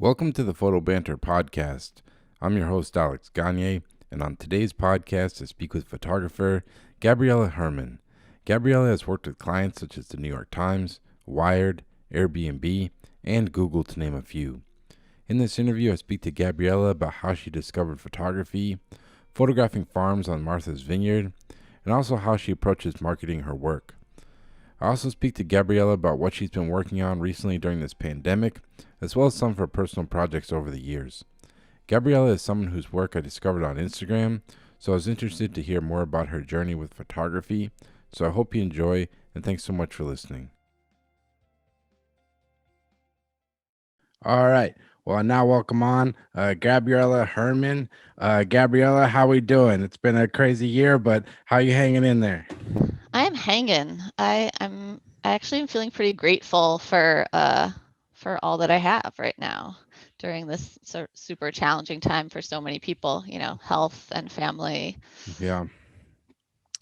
Welcome to the Photo Banter podcast. I'm your host, Alex Gagne, and on today's podcast, I speak with photographer Gabriela Herman. Gabriela has worked with clients such as the New York Times, Wired, Airbnb, and Google, to name a few. In this interview, I speak to Gabriela about how she discovered photography, photographing farms on Martha's Vineyard, and also how she approaches marketing her work. I also speak to Gabriela about what she's been working on recently during this pandemic, as well as some of her personal projects over the years. Gabriela is someone whose work I discovered on Instagram, so I was interested to hear more about her journey with photography. So I hope you enjoy, and thanks so much for listening. All right. Well, I now welcome on Gabriela Herman. Gabriela, how we doing? It's been a crazy year, but how you hanging in there? I'm hanging. I actually am feeling pretty grateful for all that I have right now during this super challenging time for so many people, health and family. Yeah.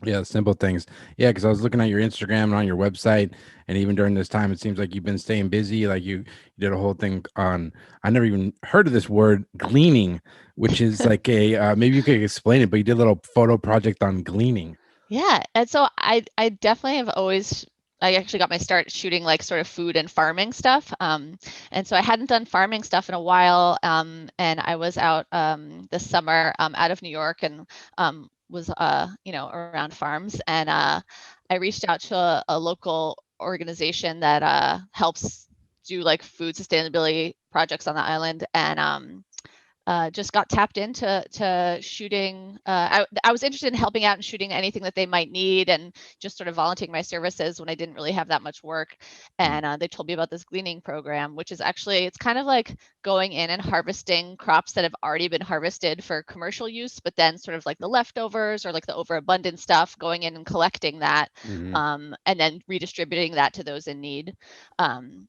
Yeah, simple things. Yeah, because I was looking at your Instagram and on your website, and even during this time, it seems like you've been staying busy. Like you did a whole thing on. I never even heard of this word, gleaning, which is like a maybe you could explain it. But you did a little photo project on gleaning. Yeah, and so I definitely have always I actually got my start shooting like sort of food and farming stuff. And so I hadn't done farming stuff in a while. And I was out this summer out of New York and was around farms. And I reached out to a local organization that helps do like food sustainability projects on the island. And just got tapped into shooting. I was interested in helping out and shooting anything that they might need, and just sort of volunteering my services when I didn't really have that much work. Mm. And they told me about this gleaning program, which is actually it's kind of like going in and harvesting crops that have already been harvested for commercial use, but then sort of like the leftovers or like the overabundant stuff, going in and collecting that, Mm-hmm. and then redistributing that to those in need. And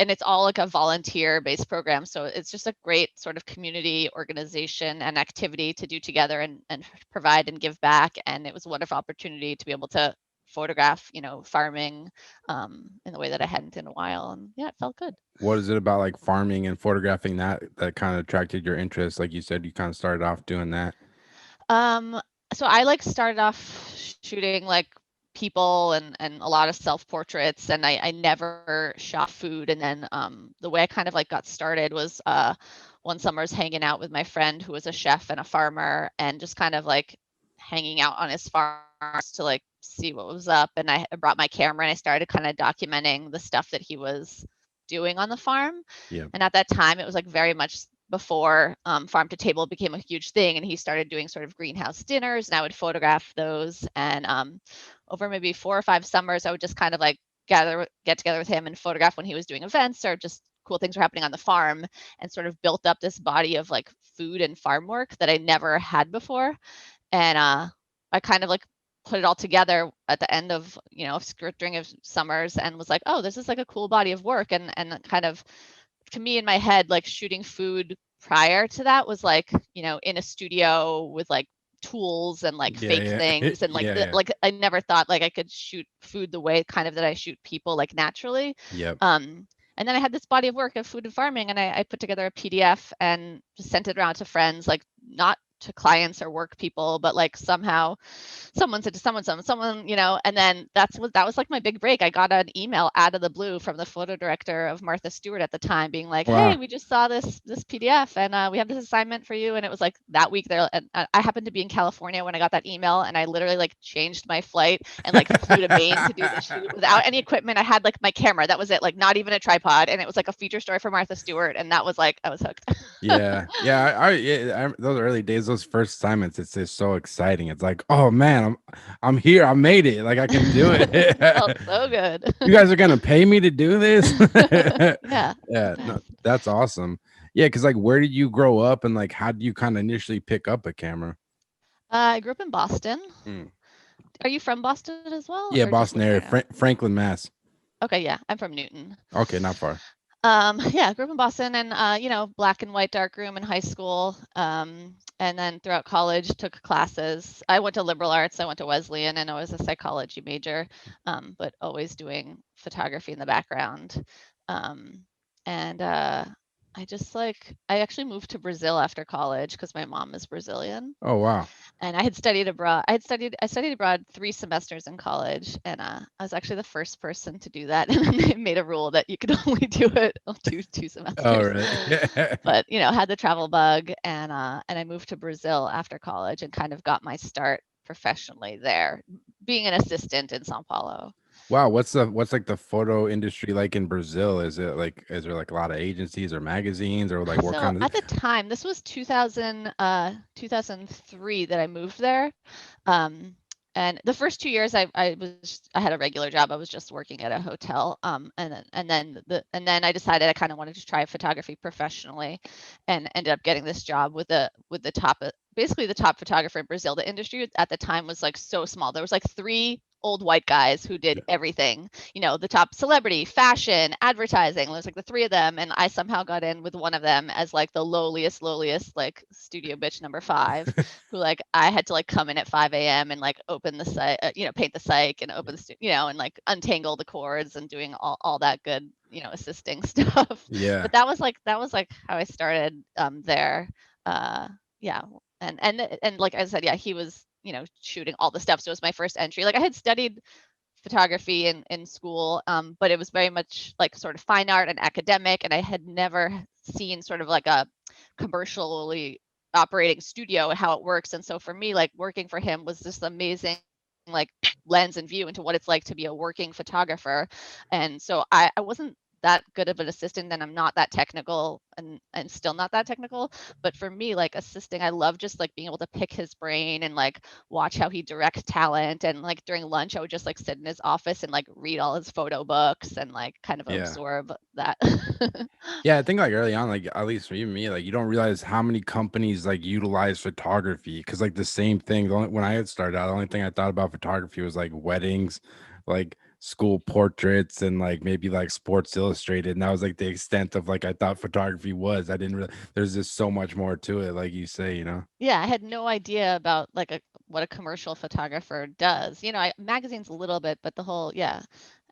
it's all like a volunteer based program. So it's just a great sort of community organization and activity to do together and provide and give back. And it was a wonderful opportunity to be able to photograph, farming in the way that I hadn't in a while. And yeah, it felt good. What is it about like farming and photographing that kind of attracted your interest? Like you said, you kind of started off doing that. Um, so I like started off shooting like people and a lot of self portraits, and I never shot food. And then the way I kind of like got started was one summer I was hanging out with my friend who was a chef and a farmer, and just kind of like hanging out on his farm to like see what was up. And I brought my camera and I started kind of documenting the stuff that he was doing on the farm. Yeah. And at that time, it was like very much before farm to table became a huge thing, and he started doing sort of greenhouse dinners, and I would photograph those. And over maybe 4 or 5 summers, I would just kind of like get together with him and photograph when he was doing events or just cool things were happening on the farm, and sort of built up this body of like food and farm work that I never had before. And I kind of like put it all together at the end of string of summers, and was like, oh, this is like a cool body of work. And kind of, to me in my head, like shooting food prior to that was like, in a studio with like tools and like fake Yeah, yeah. things, and like Yeah, yeah. like I never thought like I could shoot food the way kind of that I shoot people, like naturally. Yep. And then I had this body of work of food and farming, and I put together a PDF and just sent it around to friends, like not to clients or work people, but like somehow someone said to someone, and then that was like my big break. I got an email out of the blue from the photo director of Martha Stewart at the time, being like, "Hey, Wow. we just saw this PDF, and we have this assignment for you." And it was like that week there, and I happened to be in California when I got that email, and I literally like changed my flight and like flew to Maine to do the shoot without any equipment. I had like my camera, that was it, like not even a tripod, and it was like a feature story for Martha Stewart, and that was like I was hooked. Yeah, yeah, those early days, those first assignments, it's just so exciting. It's like, oh man, I'm here, I made it, like I can do Felt it. so good. You guys are gonna pay me to do this? Yeah, it was Yeah, no, nice. that's awesome. Yeah, because like, where did you grow up, and like, how did you kind of initially pick up a camera? I grew up in Boston. Mm. Are you from Boston as well, or Yeah, just Boston lived there area, now? Franklin, Mass. Okay, yeah, I'm from Newton. Okay, not far. Yeah, grew up in Boston, and black and white dark room in high school. And then throughout college, took classes. I went to liberal arts. I went to Wesleyan, and I was a psychology major, but always doing photography in the background. Um, and I actually moved to Brazil after college because my mom is Brazilian. Oh wow. And I had studied abroad. I studied abroad 3 semesters in college, and I was actually the first person to do that. And then they made a rule that you could only do it two Oh semesters. really? But had the travel bug, and I moved to Brazil after college and kind of got my start professionally there, being an assistant in São Paulo. Wow, what's like the photo industry like in Brazil? Is there like a lot of agencies or magazines or like what So kind of at the time, this was 2003 that I moved there. Um, and the first 2 years I had a regular job. I was just working at a hotel. And then I decided I kind of wanted to try photography professionally, and ended up getting this job with the top basically the top photographer in Brazil. The industry at the time was like so small. There was like three old white guys who did everything, the top celebrity, fashion, advertising. There's like the three of them, and I somehow got in with one of them as like the lowliest, like studio bitch number five, who like I had to like come in at 5 a.m. and like open the site, paint the site and open and like untangle the cords and doing all that good, assisting stuff. Yeah. But that was like how I started there. Uh, yeah, and like I said, yeah, he was shooting all the stuff. So it was my first entry. Like I had studied photography in school, but it was very much like sort of fine art and academic, and I had never seen sort of like a commercially operating studio and how it works. And so for me, like working for him was this amazing like lens and view into what it's like to be a working photographer. And so I wasn't that good of an assistant, and I'm not that technical, and still not that technical. But for me, like assisting, I love just like being able to pick his brain and like watch how he directs talent. And like during lunch, I would just like sit in his office and like read all his photo books and like kind of Yeah. absorb that. Yeah, I think like early on, like at least for even me, like you don't realize how many companies like utilize photography because like the same thing. When I had started out, the only thing I thought about photography was like weddings, like school portraits, and like maybe like Sports Illustrated. And that was like the extent of like I thought photography was. I didn't really. There's just so much more to it, like you say, you know. Yeah, I had no idea about like what a commercial photographer does. Magazines a little bit, but the whole, yeah,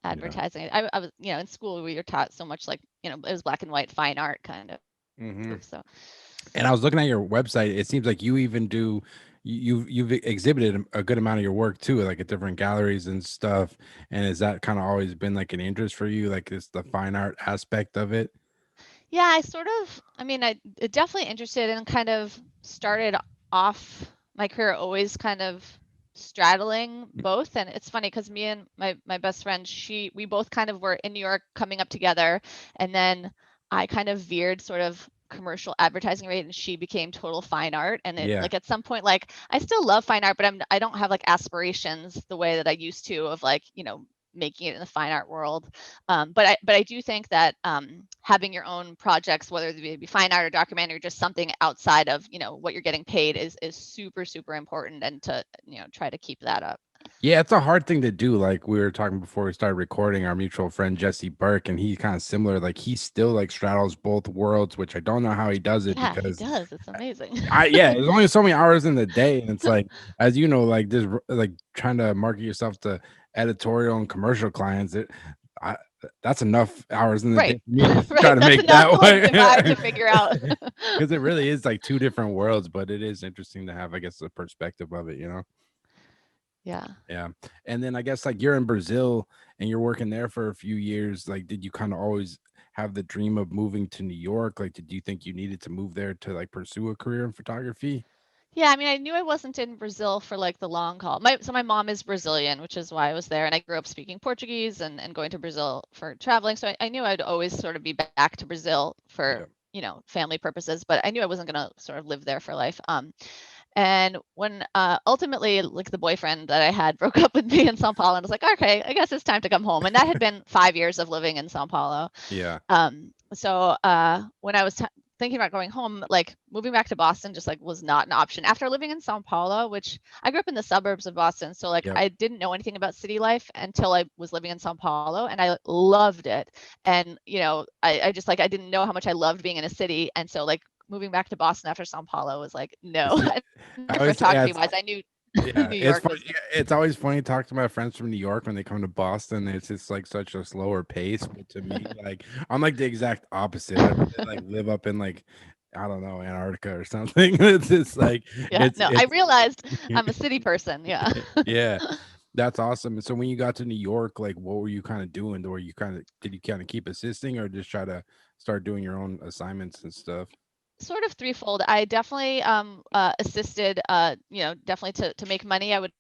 Yeah. advertising. I was, in school we were taught so much like, it was black and white fine art kind of. Hmm. So And I was looking at your website. It seems like you even do you've exhibited a good amount of your work too, like at different galleries and stuff. And has that kind of always been like an interest for you, like it's the fine art aspect of it? yeah, I definitely interested and kind of started off my career always kind of straddling both. And it's funny because me and my best friend, we both kind of were in New York coming up together. And then I kind of veered sort of commercial advertising rate, and she became total fine art. And it Yeah. like at some point, like I still love fine art, but I don't have like aspirations the way that I used to of like, making it in the fine art world. But I do think that having your own projects, whether they be fine art or documentary, just something outside of what you're getting paid, is super super important, and to try to keep that up. Yeah, it's a hard thing to do. Like we were talking before we started recording, our mutual friend Jesse Burke, and he kind of similar. Like he still like straddles both worlds, which I don't know how he does it Yeah, he because does. It's amazing. there's only so many hours in the day, and it's like, as you know, like this, like trying to market yourself to editorial and commercial clients. I, that's enough hours in the day Right. for me to try Right. to That's make enough that like way, divide to figure out. because it really is like two different worlds. But it is interesting to have, I guess, the perspective of it, you know. Yeah. Yeah, and then I guess like you're in Brazil and you're working there for a few years. Like, did you kind of always have the dream of moving to New York? Like, did you think you needed to move there to like pursue a career in photography? Yeah, I mean, I knew I wasn't in Brazil for like the long haul. My mom is Brazilian, which is why I was there, and I grew up speaking Portuguese and going to Brazil for traveling. So I knew I'd always sort of be back to Brazil for, Yeah. family purposes, but I knew I wasn't going to sort of live there for life. And when ultimately, like the boyfriend that I had broke up with me in São Paulo, and I was like, okay, I guess it's time to come home. And that had been 5 years of living in São Paulo. Yeah. So when I was thinking about going home, like moving back to Boston just like was not an option after living in Sao Paulo, which I grew up in the suburbs of Boston. So like Yep. I didn't know anything about city life until I was living in Sao Paulo, and I loved it. And I just like I didn't know how much I loved being in a city. And so like moving back to Boston after Sao Paulo was like, no. It's, And I for always, yeah, photography it's, wise, I knew. Yeah, New it's York funny. was. Yeah, it's always funny to talk to my friends from New York when they come to Boston. It's just like such a slower pace. But to me, like I'm like the exact opposite. I'd rather like live up in like I don't know Antarctica or something. It's just like Yeah, it's no, I it's realized I'm a city person. Yeah. yeah, that's awesome. So when you got to New York, like what were you kind of doing? Or you kind of did you kind of keep assisting or just try to start doing your own assignments and stuff? Sort of threefold. I definitely assisted, definitely to make money. I would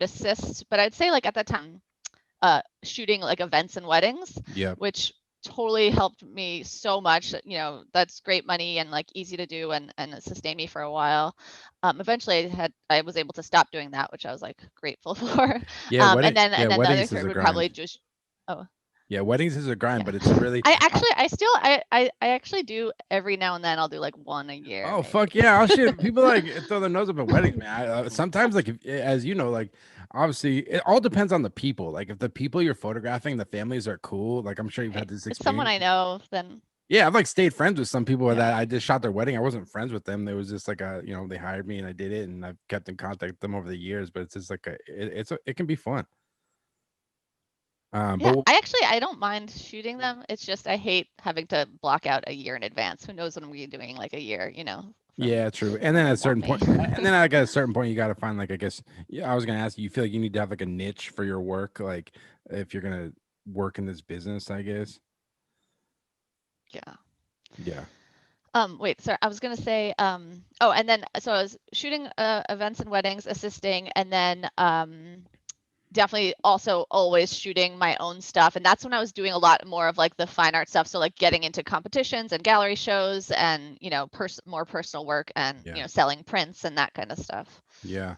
assist, but I'd say like at that time, shooting like events and weddings, Yeah. which totally helped me so much. That's great money and like easy to do and it sustained me for a while. Eventually, I was able to stop doing that, which I was like grateful for. And then the other Weddings is third a would grind. probably just. Oh, Yeah, weddings is a grind, yeah. but it's really I actually, I still, I actually do every now and then. I'll do like one a year, oh maybe. fuck yeah! I'll shit. People like throw their nose up at weddings, man. Sometimes, like, as you know, like, obviously, it all depends on the people. Like, if the people you're photographing, the families are cool. Like, I'm sure you've Right. had this If it's someone experience. I know, then Yeah, I've like stayed friends with some people yeah. that I just shot their wedding. I wasn't friends with them. There was just like a, they hired me and I did it, and I've kept in contact with them over the years. But it's just like it can be fun. Yeah, But I don't mind shooting them. It's just I hate having to block out a year in advance. Who knows what I'm gonna be doing like a year, yeah, true. And when then they at a want certain me. point, and then like at a certain point, you got to find like I guess yeah. I was gonna ask you, you feel like you need to have like a niche for your work, like if you're gonna work in this business, I guess. Yeah. Yeah. Wait, sorry, I was gonna say, oh, and then so I was shooting events and weddings, assisting, and then definitely also always shooting my own stuff. And that's when I was doing a lot more of like the fine art stuff. So like getting into competitions and gallery shows and, more personal work and, Yeah. selling prints and that kind of stuff. Yeah.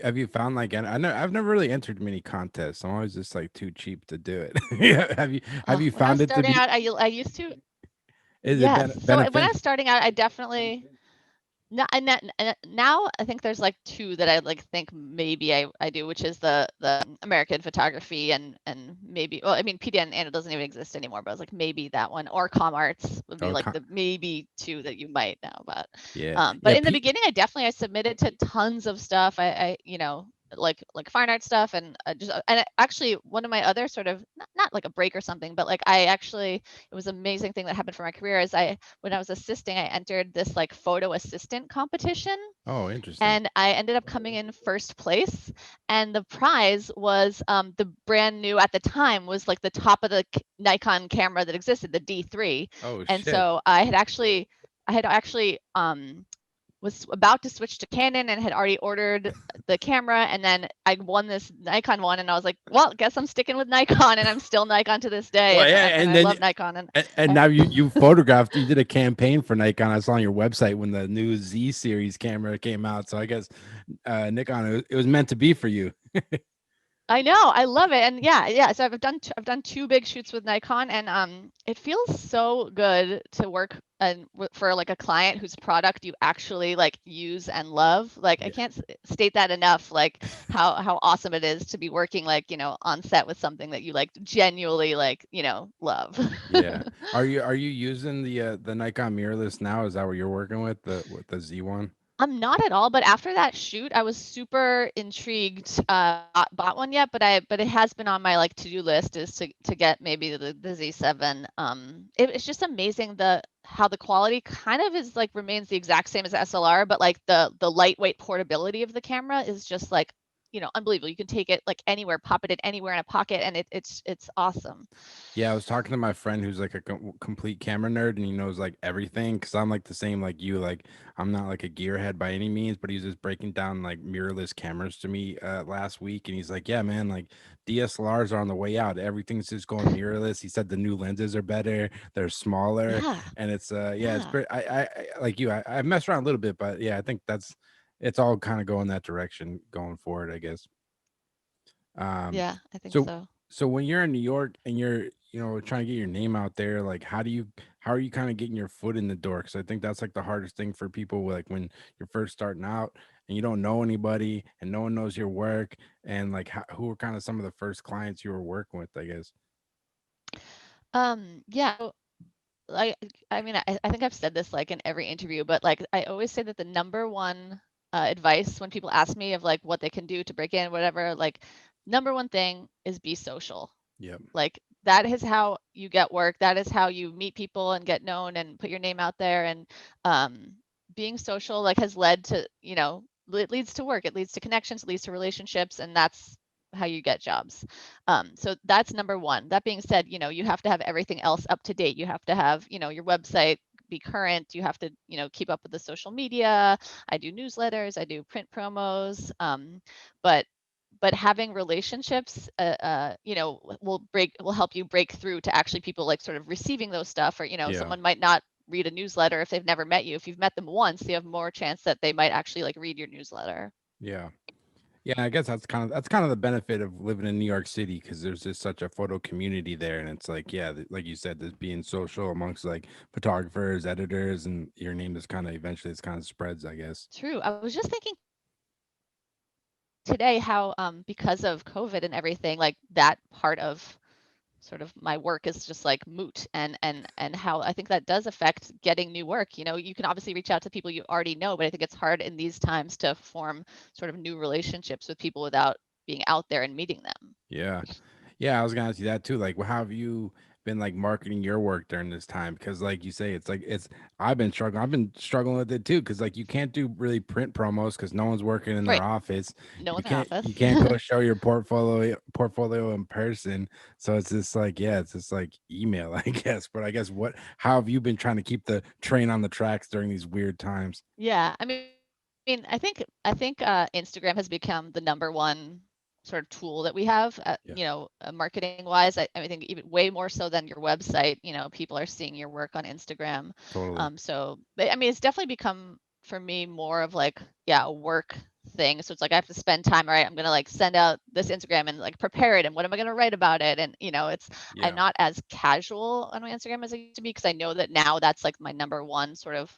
Have you found like and I know I've never really entered many contests. I'm always just like too cheap to do it. Yeah. Have you When I was found it to starting be out, I used to, is it yes. So when I benefit? was starting out, I definitely, no, now I think there's like two that I like think maybe I do, which is the American photography and maybe, well, I mean PDN and it doesn't even exist anymore, but I was like maybe that one or Com Arts would be Oh, like the maybe two that you might know about. yeah. But Yeah. in the beginning, I submitted to tons of stuff. Like fine art stuff and actually one of my other sort of not like a break or something, but like it was an amazing thing that happened for my career is I when I was assisting, I entered this like photo assistant competition Oh, interesting. and I ended up coming in first place. And the prize was the brand new at the time was like the top of the Nikon camera that existed, the D3. Oh And shit. so I had actually was about to switch to Canon and had already ordered the camera. And then I won this Nikon one, and I was like, well, guess I'm sticking with Nikon, and I'm still Nikon to this day, Well, and yeah, and and I then love Nikon. And, and and now you photographed. You did a campaign for Nikon. I saw on your website when the new Z series camera came out. So I guess Nikon it was meant to be for you. I know, I love it, and yeah. So I've done two big shoots with Nikon, and it feels so good to work and for like a client whose product you actually like use and love. Like I Yeah. can't state that enough. Like how awesome it is to be working like on set with something that you like genuinely like love. Yeah. Are you using the Nikon mirrorless now? Is that what you're working with the Z1? I'm not at all, but after that shoot, I was super intrigued. Bought one yet, but it has been on my like to-do list is to get maybe the Z7. It's just amazing how the quality kind of is like remains the exact same as SLR, but like the lightweight portability of the camera is just like unbelievable. You can take it like anywhere, pop it in anywhere in a pocket, and it's awesome. Yeah, I was talking to my friend who's like a complete camera nerd and he knows like everything because I'm like the same like you. Like I'm not like a gearhead by any means, but he's just breaking down like mirrorless cameras to me last week, and he's like, "Yeah, man, like DSLRs are on the way out. Everything's just going mirrorless." He said the new lenses are better, they're smaller, Yeah, and it's yeah, it's yeah, pretty. I like you. I messed around a little bit, but yeah, I think it's all kind of going that direction going forward, I guess. Um, yeah. I think so so. so when you're in New York and you're, trying to get your name out there, like how are you kind of getting your foot in the door? Because I think that's like the hardest thing for people, like when you're first starting out and you don't know anybody and no one knows your work and like who were kind of some of the first clients you were working with, I guess. Yeah. like I mean, I think I've said this like in every interview, but like I always say that the number one advice when people ask me of like what they can do to break in, whatever, like number one thing is be social. Yep. Like that is how you get work. That is how you meet people and get known and put your name out there. And being social like has led to, it leads to work. It leads to connections. It leads to relationships, and that's how you get jobs. So that's number one. That being said, you have to have everything else up to date. You have to have, your website be current. You have to, keep up with the social media. I do newsletters. I do print promos. But having relationships will help you break through to actually people like sort of receiving those stuff, or Yeah. someone might not read a newsletter if they've never met you. If you've met them once, you have more chance that they might actually like read your newsletter. Yeah. Yeah, I guess that's kind of the benefit of living in New York City, because there's just such a photo community there, and it's like, yeah, like you said, there's being social amongst like photographers, editors, and your name is kind of eventually it's kind of spreads, I guess. True. I was just thinking today how because of COVID and everything, like that part of sort of my work is just like moot, and how I think that does affect getting new work. You can obviously reach out to people you already know, but I think it's hard in these times to form sort of new relationships with people without being out there and meeting them. Yeah. Yeah, I was gonna ask you that too. Like, how have you been like marketing your work during this time? Because, like you say, it's like it's. I've been struggling. I've been struggling with it too. Because like you can't do really print promos because no one's working in their Right. office. No You in their can't. office. You can't go show your portfolio in person. So it's just like, yeah, it's just like email, I guess. But I guess what? How have you been trying to keep the train on the tracks during these weird times? Yeah, I think Instagram has become the number one sort of tool that we have, Yeah, marketing wise. I think even way more so than your website. People are seeing your work on Instagram. totally. So, but, I mean, it's definitely become for me more of like, yeah, a work thing. So it's like I have to spend time. All right, I'm gonna like send out this Instagram and like prepare it, and what am I gonna write about it? And I'm Yeah, not as casual on my Instagram as I used to be, because I know that now that's like my number one sort of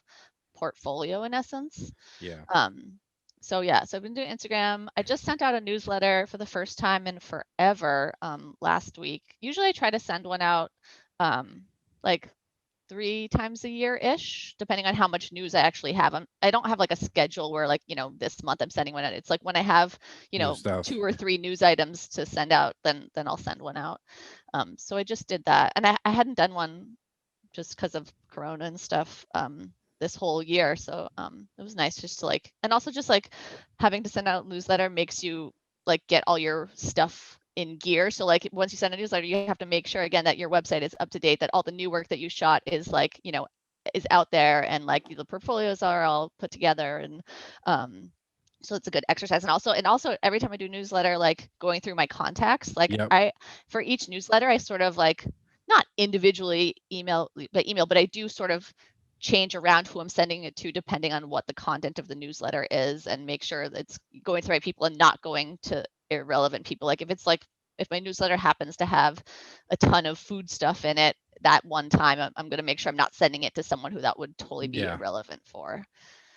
portfolio in essence. yeah, Um, so yeah, so I've been doing Instagram. I just sent out a newsletter for the first time in forever last week. Usually I try to send one out like 3 times a year ish, depending on how much news I actually have. I don't have like a schedule where like, this month I'm sending one out. It's like when I have, new stuff. 2 or 3 news items to send out, then I'll send one out. So I just did that. And I hadn't done one just because of Corona and stuff this whole year. So it was nice just to like, and also just like having to send out a newsletter makes you like get all your stuff in gear. So like once you send a newsletter, you have to make sure again that your website is up to date, that all the new work that you shot is like, is out there, and like the portfolios are all put together. And so it's a good exercise. And also every time I do newsletter, like going through my contacts, like Yep. for each newsletter, I sort of like not individually email, but I do sort of change around who I'm sending it to depending on what the content of the newsletter is, and make sure that it's going to the right people and not going to irrelevant people. Like if my newsletter happens to have a ton of food stuff in it that one time, I'm going to make sure I'm not sending it to someone who that would totally be Yeah. irrelevant for.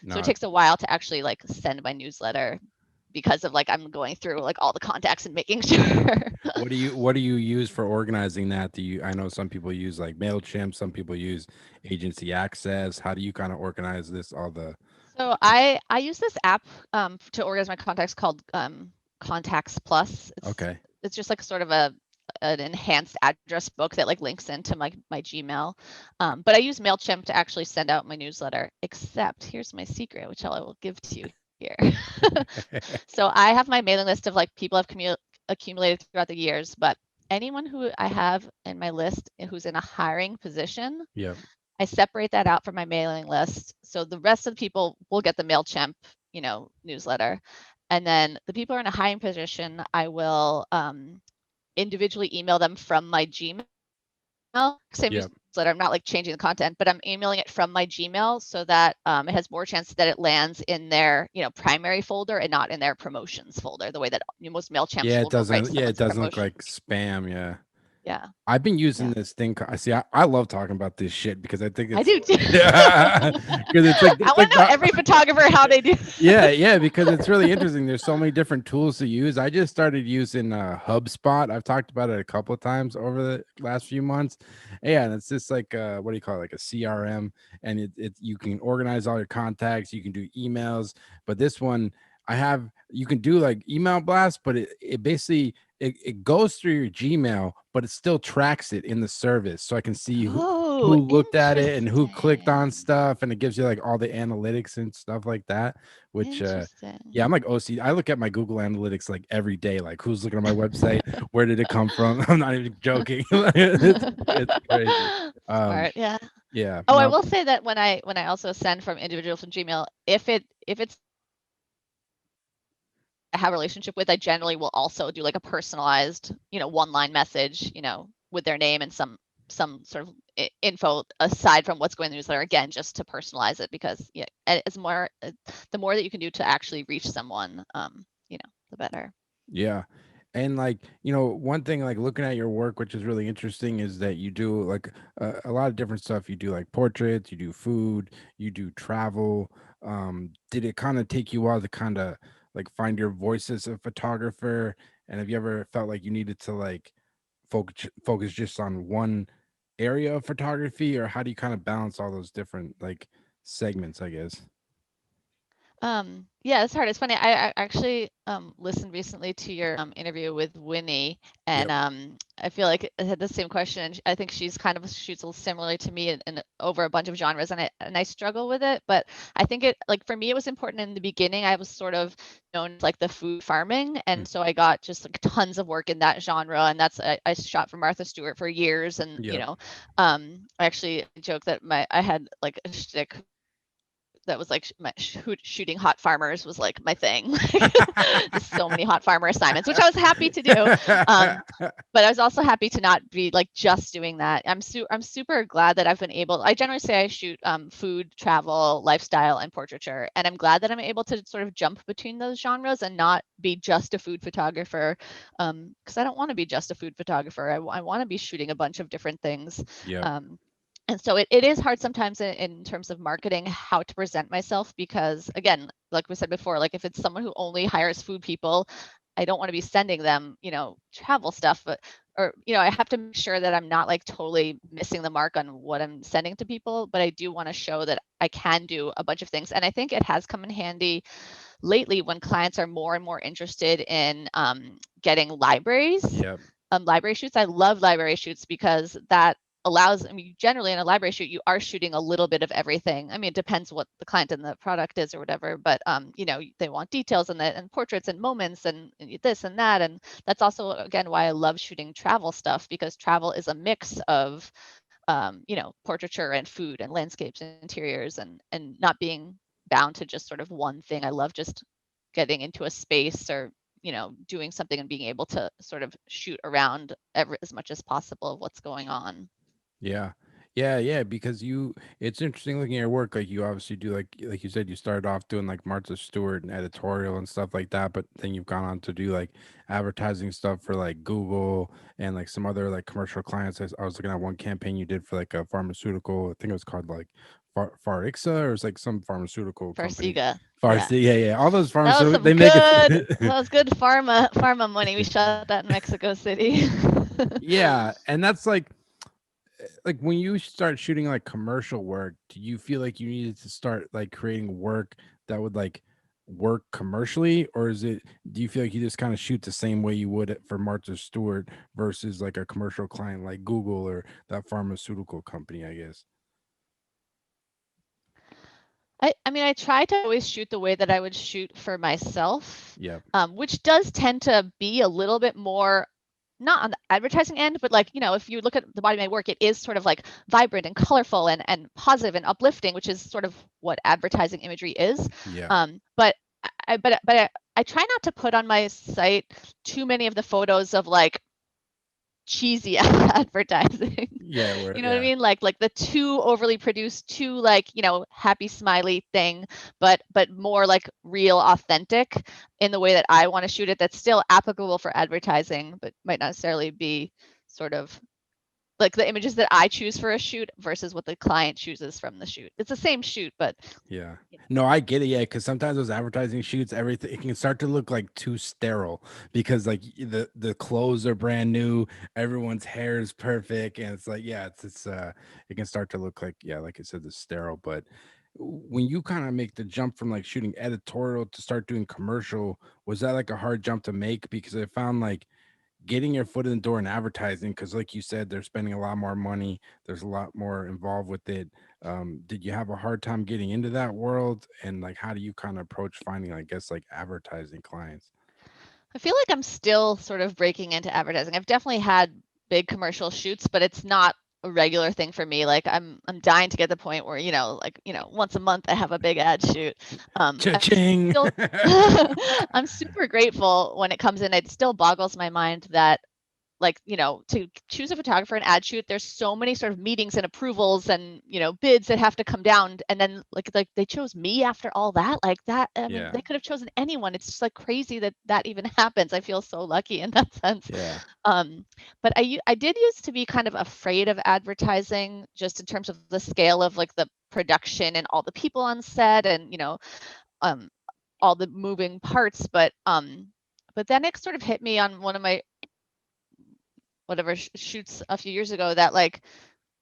So it No. takes a while to actually like send my newsletter because of like I'm going through like all the contacts and making sure. What do you use for organizing that? Do you I know some people use like MailChimp, some people use agency access. How do you kind of organize this all the So I use this app to organize my contacts called Contacts Plus. Okay. It's just like sort of an enhanced address book that like links into my Gmail. But I use Mailchimp to actually send out my newsletter. Except here's my secret, which I will give to you here. So I have my mailing list of like people I've accumulated throughout the years, but anyone who I have in my list who's in a hiring position, Yep. I separate that out from my mailing list. So the rest of the people will get the MailChimp, newsletter. And then the people who are in a hiring position, I will individually email them from my Gmail. Same Yep. newsletter. I'm not like changing the content, but I'm emailing it from my Gmail so that it has more chance that it lands in their, primary folder and not in their promotions folder, the way that most MailChimps Yeah, it will go right doesn't to yeah, it someone's doesn't look promotion. like spam, yeah. Yeah. I've been using Yeah. this thing. I see. I love talking about this shit because I think I it's do too. yeah, because I it's want like to know every photographer how they do. yeah, because it's really interesting. There's so many different tools to use. I just started using HubSpot. I've talked about it a couple of times over the last few months. Yeah, and it's just like what do you call it? Like a CRM, and it you can organize all your contacts. You can do emails, but this one I have you can do like email blast, but it basically it goes through your Gmail, but it still tracks it in the service, so I can see Oh, who looked at it and who clicked on interesting. stuff, and it gives you like all the analytics and stuff like that. Which yeah, I'm Interesting. like OC. I look at my Google Analytics like every day, like who's looking at my website, where did it come from? I'm not even joking. It's crazy. Um, Smart. Yeah. yeah, Oh, I no, will say that when I also send from individual from Gmail, if it's I have a relationship with, I generally will also do like a personalized, one line message, with their name and some sort of info aside from what's going in the newsletter. Again, just to personalize it, because yeah, it's more the more that you can do to actually reach someone, the better. yeah. And like, one thing like looking at your work, which is really interesting, is that you do like a lot of different stuff. You do like portraits, you do food, you do travel. Did it kind of take you a while to kind of like find your voice as a photographer? And have you ever felt like you needed to like focus just on one area of photography, or how do you kind of balance all those different like segments, I guess? Yeah, it's hard. It's funny. I actually listened recently to your interview with Winnie, and Yep. I feel like I had the same question. And I think she's kind of shoots a little similarly to me in over a bunch of genres, and I struggle with it. But I think it like for me it was important in the beginning. I was sort of known as like the food farming, Mm. and so I got just like tons of work in that genre, and I shot for Martha Stewart for years, and Yep. I actually joke that I had like a shtick that was like shooting hot farmers was like my thing. Just so many hot farmer assignments, which I was happy to do. Um, but I was also happy to not be like just doing that. I'm super glad that I've been able. I generally say I shoot food, travel, lifestyle, and portraiture, and I'm glad that I'm able to sort of jump between those genres and not be just a food photographer, because I don't want to be just a food photographer. I want to be shooting a bunch of different things. Yep. Um, and so it is hard sometimes in terms of marketing how to present myself, because again, like we said before, like if it's someone who only hires food people, I don't want to be sending them travel stuff, but or I have to make sure that I'm not like totally missing the mark on what I'm sending to people, but I do want to show that I can do a bunch of things. And I think it has come in handy lately when clients are more and more interested in getting libraries, Yep. library shoots. I love library shoots because that allows, I mean, generally in a library shoot, you are shooting a little bit of everything. I mean, it depends what the client and the product is or whatever, but they want details and portraits and moments and this and that. And that's also, again, why I love shooting travel stuff, because travel is a mix of portraiture and food and landscapes and interiors, and not being bound to just sort of one thing. I love just getting into a space or doing something and being able to sort of shoot around as much as possible of what's going on. Yeah. Yeah, because it's interesting looking at your work. Like you obviously do like you said, you started off doing like Martha Stewart and editorial and stuff like that, but then you've gone on to do like advertising stuff for like Google and like some other like commercial clients. I was looking at one campaign you did for like a pharmaceutical, I think it was called like Farixa, or it was like some pharmaceutical company. Farsiga. Yeah. Farsi, yeah. All those That was pharmaceutical some they make good it that was good pharma money. We shot that in Mexico City. yeah, and that's like when you start shooting like commercial work, do you feel like you needed to start like creating work that would like work commercially, or do you feel like you just kind of shoot the same way you would for Martha Stewart versus like a commercial client like Google or that pharmaceutical company, I guess? I mean, I try to always shoot the way that I would shoot for myself, Yep. which does tend to be a little bit more, not on the advertising end, but like, if you look at the body of my work, it is sort of like vibrant and colorful and positive and uplifting, which is sort of what advertising imagery is. Yeah. But I try not to put on my site too many of the photos of like cheesy advertising. Yeah, where You know what I yeah. mean? Like the too overly produced, too like, happy smiley thing, but more like real authentic in the way that I want to shoot it, that's still applicable for advertising, but might not necessarily be sort of like the images that I choose for a shoot versus what the client chooses from the shoot. It's the same shoot, but Yeah. No, I get it. Yeah, because sometimes those advertising shoots, everything it can start to look like too sterile because like the clothes are brand new, everyone's hair is perfect, and it's like yeah, it's it can start to look like yeah, like I said, the sterile. But when you kind of make the jump from like shooting editorial to start doing commercial, was that like a hard jump to make? Because I found like getting your foot in the door in advertising because like you said they're spending a lot more money, there's a lot more involved with it. Did you have a hard time getting into that world, and like how do you kind of approach finding I guess like advertising clients? I feel like I'm still sort of breaking into advertising. I've definitely had big commercial shoots, but it's not a regular thing for me. Like I'm dying to get the point where, like, once a month I have a big ad shoot. I'm Cha-ching. still I'm super grateful when it comes in. It still boggles my mind that like, to choose a photographer and ad shoot, there's so many sort of meetings and approvals and, bids that have to come down. And then like they chose me after all that, like that. I mean, Yeah, they could have chosen anyone. It's just like crazy that that even happens. I feel so lucky in that sense. yeah, Um, but I did used to be kind of afraid of advertising just in terms of the scale of like the production and all the people on set and, um, all the moving parts. But then it sort of hit me on one of my whatever shoots a few years ago that like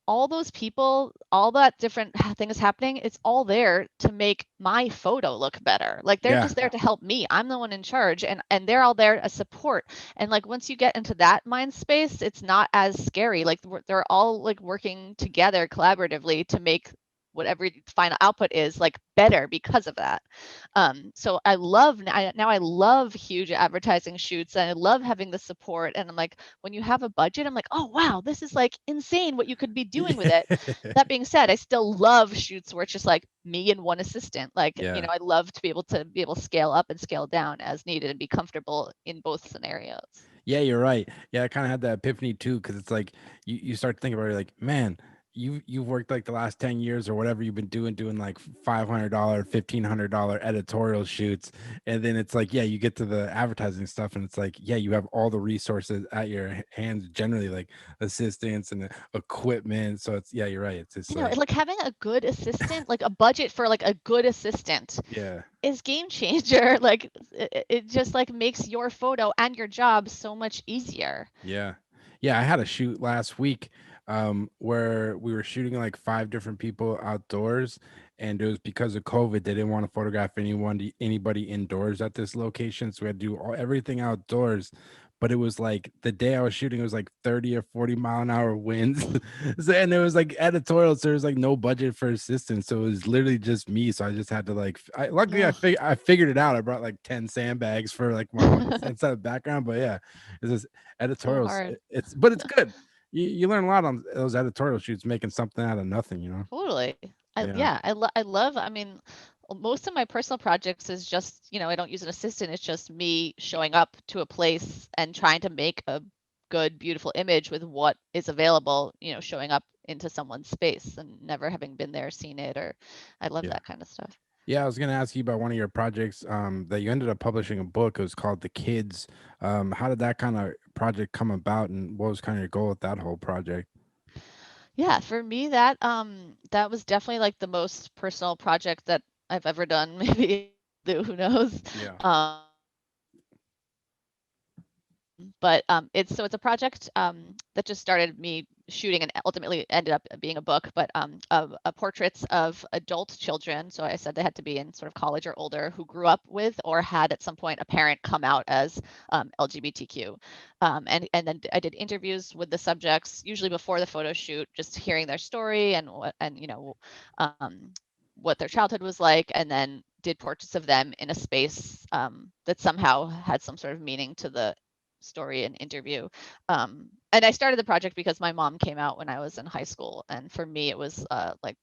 all those people, all that different things happening, it's all there to make my photo look better. Like they're yeah, just there to help me. I'm the one in charge and they're all there as support. And like once you get into that mind space, it's not as scary. Like they're all like working together collaboratively to make whatever final output is like better because of that. So now I love huge advertising shoots and I love having the support. And I'm like, when you have a budget, I'm like, oh wow, this is like insane what you could be doing with it. That being said, I still love shoots where it's just like me and one assistant. Like, yeah. I love to be able to scale up and scale down as needed and be comfortable in both scenarios. Yeah, you're right. Yeah, I kind of had that epiphany too, because it's like you start thinking about it, like, man, you've worked like the last 10 years or whatever you've been doing like $500, $1,500 editorial shoots. And then it's like, yeah, you get to the advertising stuff and it's like, yeah, you have all the resources at your hands, generally like assistants and equipment. So it's yeah, you're right. It's just like, Like having a good assistant, like a budget for like a good assistant yeah. is game changer. Like it just like makes your photo and your job so much easier. Yeah. Yeah, I had a shoot last week where we were shooting like five different people outdoors, and it was because of COVID they didn't want to photograph anybody indoors at this location, so we had to do everything outdoors. But it was like the day I was shooting, it was like 30 or 40-mile-an-hour winds. And there was like editorial, so there was like no budget for assistance. So it was literally just me. So I just had to like luckily Ugh, I figured it out. I brought like 10 sandbags for like my one instead of background. But yeah, it's just so editorials. hard. It's but it's good. You learn a lot on those editorial shoots, making something out of nothing. Totally. Yeah, Yeah, I love, I mean, most of my personal projects is just, I don't use an assistant. It's just me showing up to a place and trying to make a good, beautiful image with what is available, showing up into someone's space and never having been there, seen it, or I love yeah. that kind of stuff. Yeah, I was gonna ask you about one of your projects that you ended up publishing a book. It was called The Kids. How did that kind of project come about, and what was kind of your goal with that whole project? Yeah, for me that was definitely like the most personal project that I've ever done. Maybe who knows. Yeah, Um, but it's a project that just started me shooting and ultimately ended up being a book, but of portraits of adult children. So I said they had to be in sort of college or older who grew up with or had at some point a parent come out as LGBTQ. And then I did interviews with the subjects, usually before the photo shoot, just hearing their story and um, what their childhood was like, and then did portraits of them in a space that somehow had some sort of meaning to the story and interview. And I started the project because my mom came out when I was in high school, and for me it was like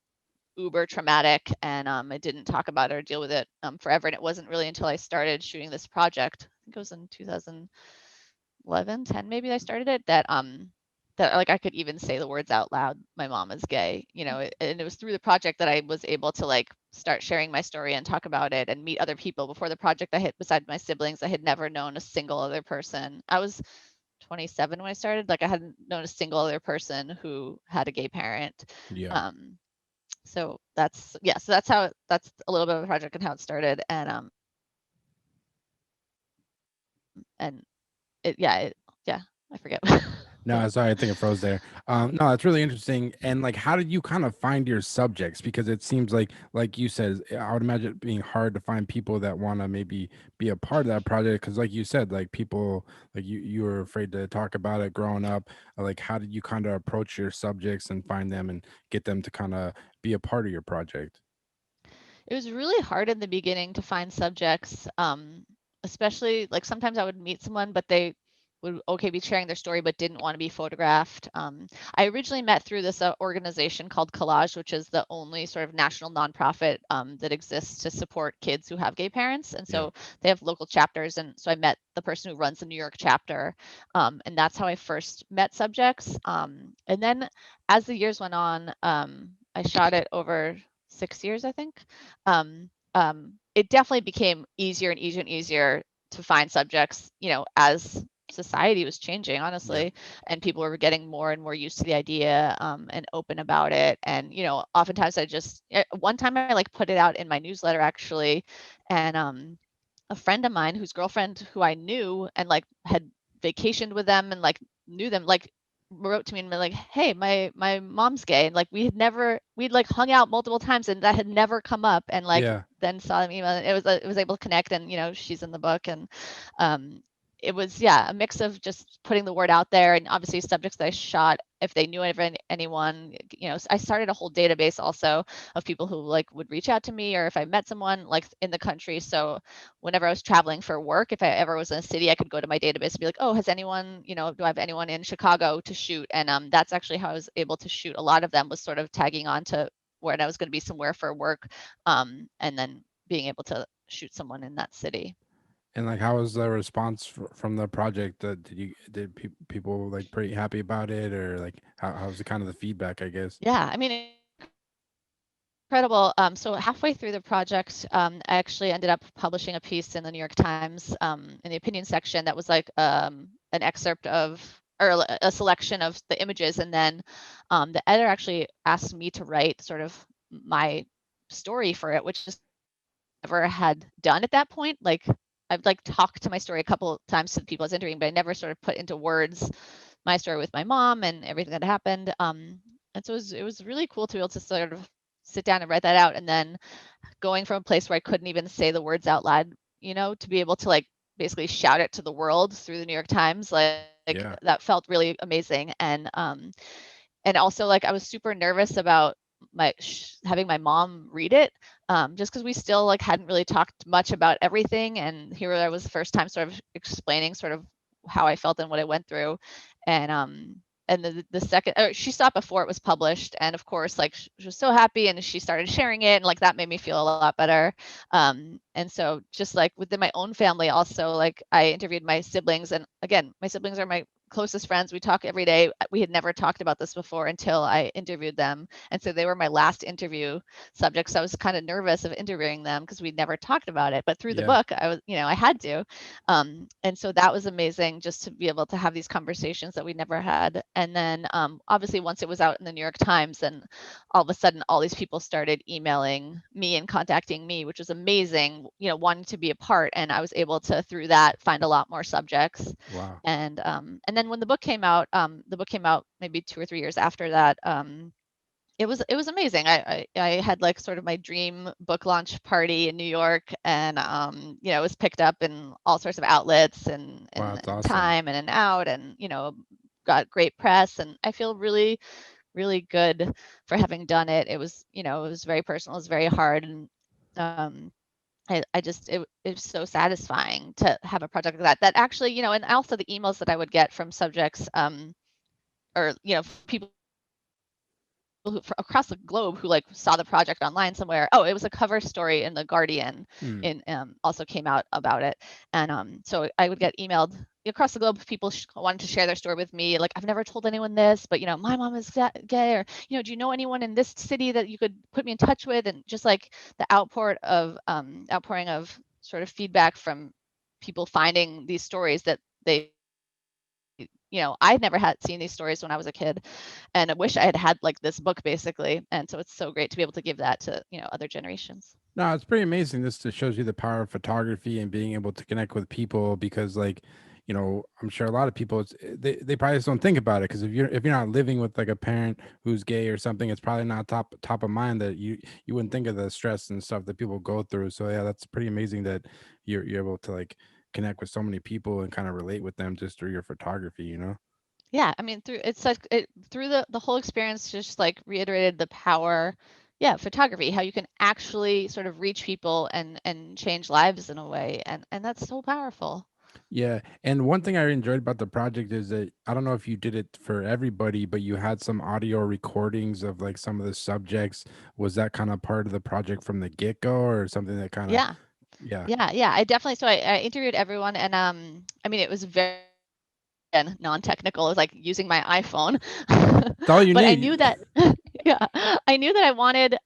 uber traumatic, and I didn't talk about it or deal with it forever. And it wasn't really until I started shooting this project, I think it was in 2011, 10 maybe I started it, that like I could even say the words out loud, my mom is gay, and it was through the project that I was able to like start sharing my story and talk about it and meet other people. Before the project, I had, beside my siblings, I had never known a single other person. I was 27 when I started. Like I hadn't known a single other person who had a gay parent. Yeah. Um, so that's how that's a little bit of a project and how it started. And yeah, I forget. No, sorry, I think it froze there. No, that's really interesting. And like, how did you kind of find your subjects? Because it seems like you said, I would imagine it being hard to find people that want to maybe be a part of that project. Because, like you said, like people, like you were afraid to talk about it growing up. Like, how did you kind of approach your subjects and find them and get them to kind of be a part of your project? It was really hard in the beginning to find subjects, especially like sometimes I would meet someone, but they would okay be sharing their story, but didn't want to be photographed. I originally met through this organization called Collage, which is the only sort of national nonprofit that exists to support kids who have gay parents, and Yeah. so they have local chapters. And so I met the person who runs the New York chapter, and that's how I first met subjects. And then as the years went on, I shot it over 6 years, I think. It definitely became easier and easier and easier to find subjects, as society was changing, Yeah. honestly, and people were getting more and more used to the idea, and open about it. And, oftentimes one time I like put it out in my newsletter actually, and a friend of mine whose girlfriend who I knew and like had vacationed with them and like knew them like wrote to me and been like, "Hey, my mom's gay." And like we'd like hung out multiple times and that had never come up. And like Yeah. then saw them email and it was able to connect. And she's in the book. And um it was, yeah, a mix of just putting the word out there, and obviously subjects that I shot if they knew anyone. I started a whole database also of people who like would reach out to me, or if I met someone like in the country. So whenever I was traveling for work, if I ever was in a city, I could go to my database and be like, oh, has anyone, do I have anyone in Chicago to shoot? And that's actually how I was able to shoot a lot of them, was sort of tagging on to when I was going to be somewhere for work, and then being able to shoot someone in that city. And like, how was the response from the project? People like pretty happy about it, or like how's the kind of the feedback? I guess. Yeah, I mean, incredible. So halfway through the project, I actually ended up publishing a piece in the New York Times, in the opinion section, that was like an excerpt of, or a selection of the images. And then the editor actually asked me to write sort of my story for it, which is never had done at that point. Like I've like talked to my story a couple times to the people I was interviewing, but I never sort of put into words my story with my mom and everything that happened. And so it was really cool to be able to sort of sit down and write that out, and then going from a place where I couldn't even say the words out loud, to be able to like basically shout it to the world through the New York Times, like Yeah. that felt really amazing. And also like I was super nervous about having my mom read it, just because we still like hadn't really talked much about everything, and here I was the first time sort of explaining sort of how I felt and what I went through. And the second, she saw it before it was published, and of course like she was so happy and she started sharing it, and like that made me feel a lot better. And so just like within my own family also, like I interviewed my siblings, and again, my siblings are my closest friends. We talk every day. We had never talked about this before until I interviewed them. And so they were my last interview subjects. So I was kind of nervous of interviewing them because we'd never talked about it. But through the Yeah. book, I had to. And so that was amazing, just to be able to have these conversations that we never had. And then obviously once it was out in the New York Times, and all of a sudden all these people started emailing me and contacting me, which was amazing, wanting to be a part. And I was able to, through that, find a lot more subjects. Wow. And then when the book came out maybe 2 or 3 years after that. It was amazing. I had like sort of my dream book launch party in New York, and it was picked up in all sorts of outlets, and Wow, in that's awesome. Time and in Out, and got great press. And I feel really, really good for having done it. It was very personal. It was very hard. And um, I just it was so satisfying to have a project like that actually, and also the emails that I would get from subjects, or people who across the globe who like saw the project online somewhere. Oh, it was a cover story in the Guardian, Hmm. in also came out about it. And so I would get emailed across the globe, people wanted to share their story with me, like, I've never told anyone this, but my mom is gay, or do you know anyone in this city that you could put me in touch with? And just like the outpouring of sort of feedback from people finding these stories that they I never had seen these stories when I was a kid, and I wish I had had like this book basically. And so it's so great to be able to give that to other generations. No, it's pretty amazing. This just shows you the power of photography and being able to connect with people because, like, I'm sure a lot of people, they probably just don't think about it because if you're not living with like a parent who's gay or something, it's probably not top of mind that you wouldn't think of the stress and stuff that people go through. So yeah, that's pretty amazing that you're able to like connect with so many people and kind of relate with them just through your photography. Yeah, I mean, through the whole experience, just like reiterated the power, yeah, photography, how you can actually sort of reach people and change lives in a way, and that's so powerful. Yeah, and one thing I enjoyed about the project is that I don't know if you did it for everybody, but you had some audio recordings of like some of the subjects. Was that kind of part of the project from the get-go or something that kind of, Yeah, yeah. yeah. I definitely. So I interviewed everyone, and I mean, it was very again, non-technical. It was like using my iPhone. It's all you But I need. knew that yeah, I knew that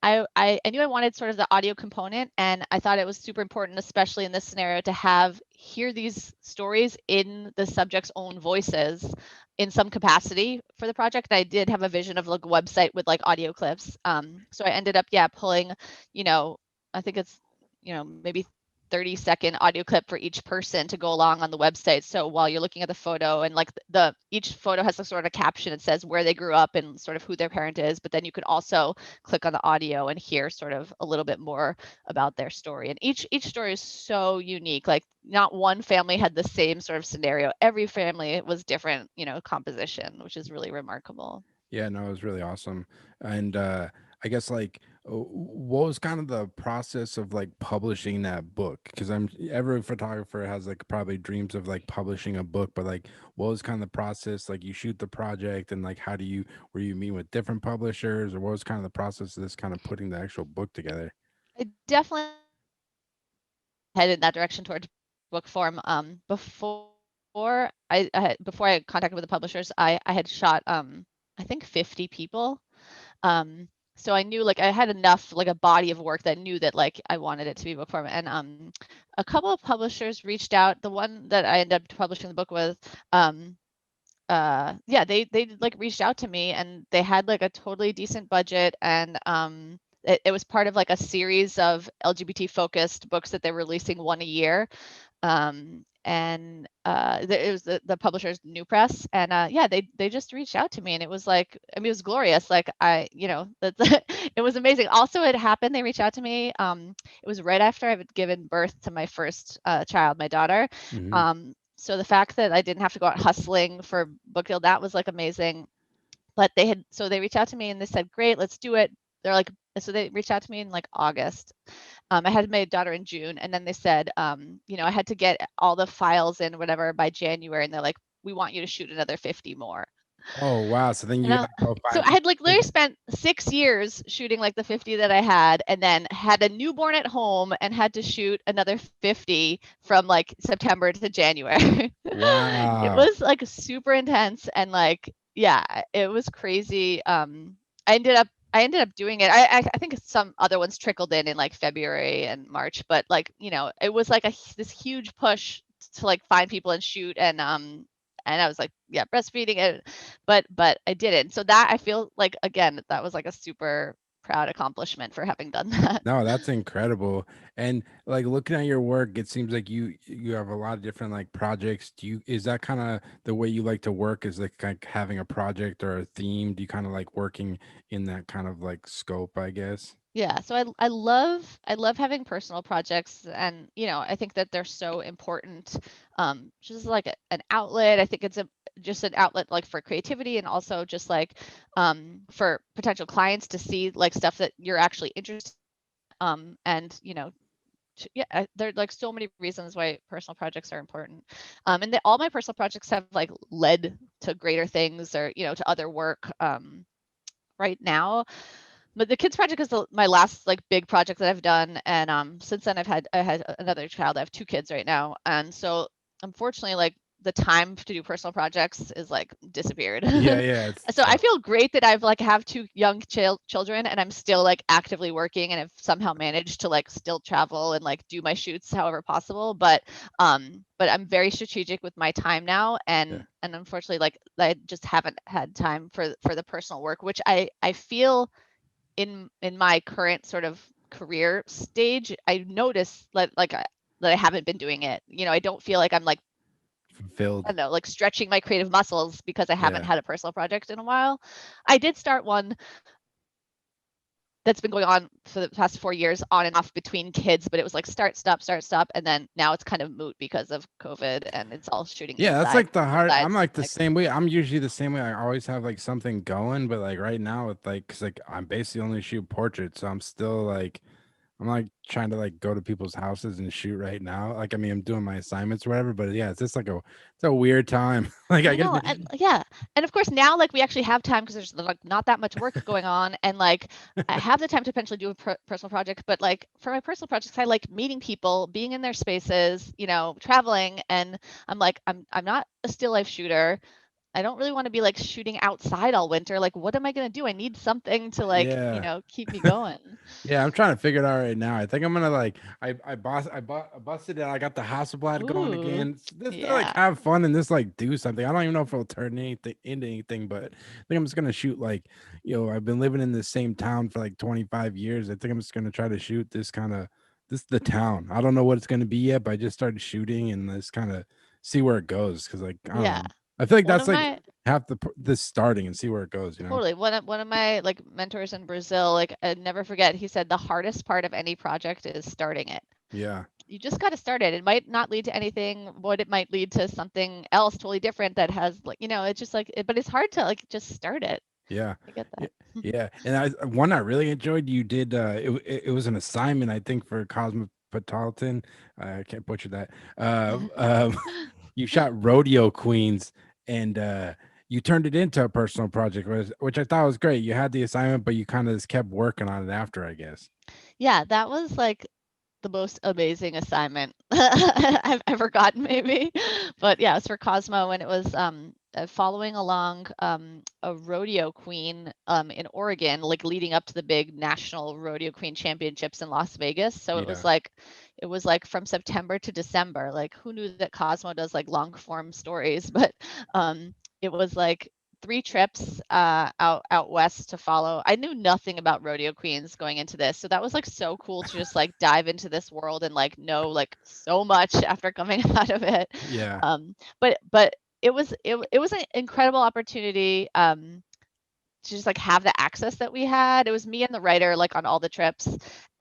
I knew I wanted sort of the audio component, and I thought it was super important, especially in this scenario, to hear these stories in the subject's own voices in some capacity for the project. I did have a vision of like a website with like audio clips. So I ended up, yeah, pulling, you know, I think it's, maybe 30-second audio clip for each person to go along on the website. So while you're looking at the photo, and like the each photo has a sort of caption, it says where they grew up and sort of who their parent is, but then you could also click on the audio and hear sort of a little bit more about their story. And each story is so unique. Like not one family had the same sort of scenario. Every family was different, composition, which is really remarkable. Yeah, no, it was really awesome. And I guess like what was kind of the process of like publishing that book? Because every photographer has like probably dreams of like publishing a book, but like what was kind of the process? Like you shoot the project and like how do you were you meet with different publishers or what was kind of the process of this kind of putting the actual book together? I definitely headed in that direction towards book form. Before I contacted with the publishers, I had shot I think 50 people. So I knew like I had enough like a body of work that knew that like I wanted it to be book form. And a couple of publishers reached out. The one that I ended up publishing the book with, um, yeah, they like reached out to me, and they had like a totally decent budget, and it was part of like a series of LGBT focused books that they're releasing one a year. And it was the publisher's New Press, and yeah, they just reached out to me, and it was like, I mean, it was glorious. Like that's it was amazing. Also, it happened, they reached out to me, it was right after I had given birth to my first child, my daughter. Hmm. So the fact that I didn't have to go out hustling for book deal, that was like amazing. But they reached out to me and they said, great, let's do it. They're like, so they reached out to me in like August. I had my daughter in June, and then they said, I had to get all the files in whatever by January, and they're like, we want you to shoot another 50 more. Oh wow. So then And you had to go so find I had like people. literally spent 6 years shooting like the 50 that I had, and then had a newborn at home and had to shoot another 50 from like September to January. It Wow. was like super intense, and like, yeah, it was crazy. I ended up doing it. I think some other ones trickled in like February and March, but like, it was like this huge push to like find people and shoot, and I was like, yeah, breastfeeding it, but I did it. So that, I feel like, again, that was like a super proud accomplishment for having done that. No, that's incredible. And like looking at your work, it seems like you have a lot of different like projects. Is that kind of the way you like to work? Is like having a project or a theme? Do you kind of like working in that kind of like scope, I guess? Yeah, so I love having personal projects, and I think that they're so important. Just like an outlet. I think it's just an outlet like for creativity, and also just like for potential clients to see like stuff that you're actually interested in. And yeah, there are like so many reasons why personal projects are important. And all my personal projects have like led to greater things, or to other work. Right now, but the kids project is my last like big project that I've done, and since then I had another child. I have two kids right now, and so unfortunately, like, the time to do personal projects is like disappeared. Yeah, it's So I tough. feel great that I've like have two young children and I'm still like actively working and have somehow managed to like still travel and like do my shoots however possible. But I'm very strategic with my time now, Yeah. and unfortunately like I just haven't had time for the personal work, which I feel in my current sort of career stage, I notice that I haven't been doing it. I don't feel like I'm like, I Fulfilled. don't know, like stretching my creative muscles because I haven't Yeah. had a personal project in a while. I did start one that's been going on for the past 4 years on and off between kids, but it was like start, stop. And then now it's kind of moot because of COVID and it's all shooting Yeah, that's inside. like the hard. I'm Besides, like the like, same way. I'm usually the same way. I always have like something going, but like right now, it's like, cause like I'm basically only shoot portraits, so I'm still like, I'm like trying to like go to people's houses and shoot right now. Like, I mean, I'm doing my assignments or whatever, but yeah, it's just like it's a weird time. Like, I I guess, know, and yeah, and of course now like we actually have time because there's like not that much work going on, and like I have the time to potentially do a personal project. But like for my personal projects, I like meeting people, being in their spaces, traveling, and I'm not a still life shooter. I don't really want to be like shooting outside all winter. Like, what am I gonna do? I need something to like, yeah. keep me going. Yeah, I'm trying to figure it out right now. I think I'm gonna like I busted it. I got the Hasselblad going Ooh, again. Just to like yeah, have fun and just like do something. I don't even know if it'll turn anything into anything, but I think I'm just gonna shoot like, I've been living in the same town for like 25 years. I think I'm just gonna try to shoot this the town. I don't know what it's gonna be yet, but I just started shooting and just kind of see where it goes. Cause like I don't yeah. know. I feel like One that's of like my half this starting and see where it goes. Totally. One of my like mentors in Brazil, like I never forget, he said the hardest part of any project is starting it. Yeah. You just got to start it. It might not lead to anything, but it might lead to something else totally different that has like, it's just like, but it's hard to like just start it. Yeah. I get Y- that. Yeah. And one I really enjoyed, you did it was an assignment, I think, for Cosmopolitan. I can't butcher that. You shot rodeo queens and you turned it into a personal project, which I thought was great. You had the assignment, but you kind of just kept working on it after, I guess. Yeah, that was like the most amazing assignment I've ever gotten, maybe. But yeah, it's for Cosmo, and it was following along a rodeo queen in Oregon, like leading up to the big national rodeo queen championships in Las Vegas. So Yeah. it was like from September to December. Like who knew that Cosmo does like long form stories? But it was like 3 trips out west to follow. I knew nothing about rodeo queens going into this, so that was like so cool to just like dive into this world and like know like so much after coming out of it. Yeah. But it was an incredible opportunity to just like have the access that we had. It was me and the writer like on all the trips,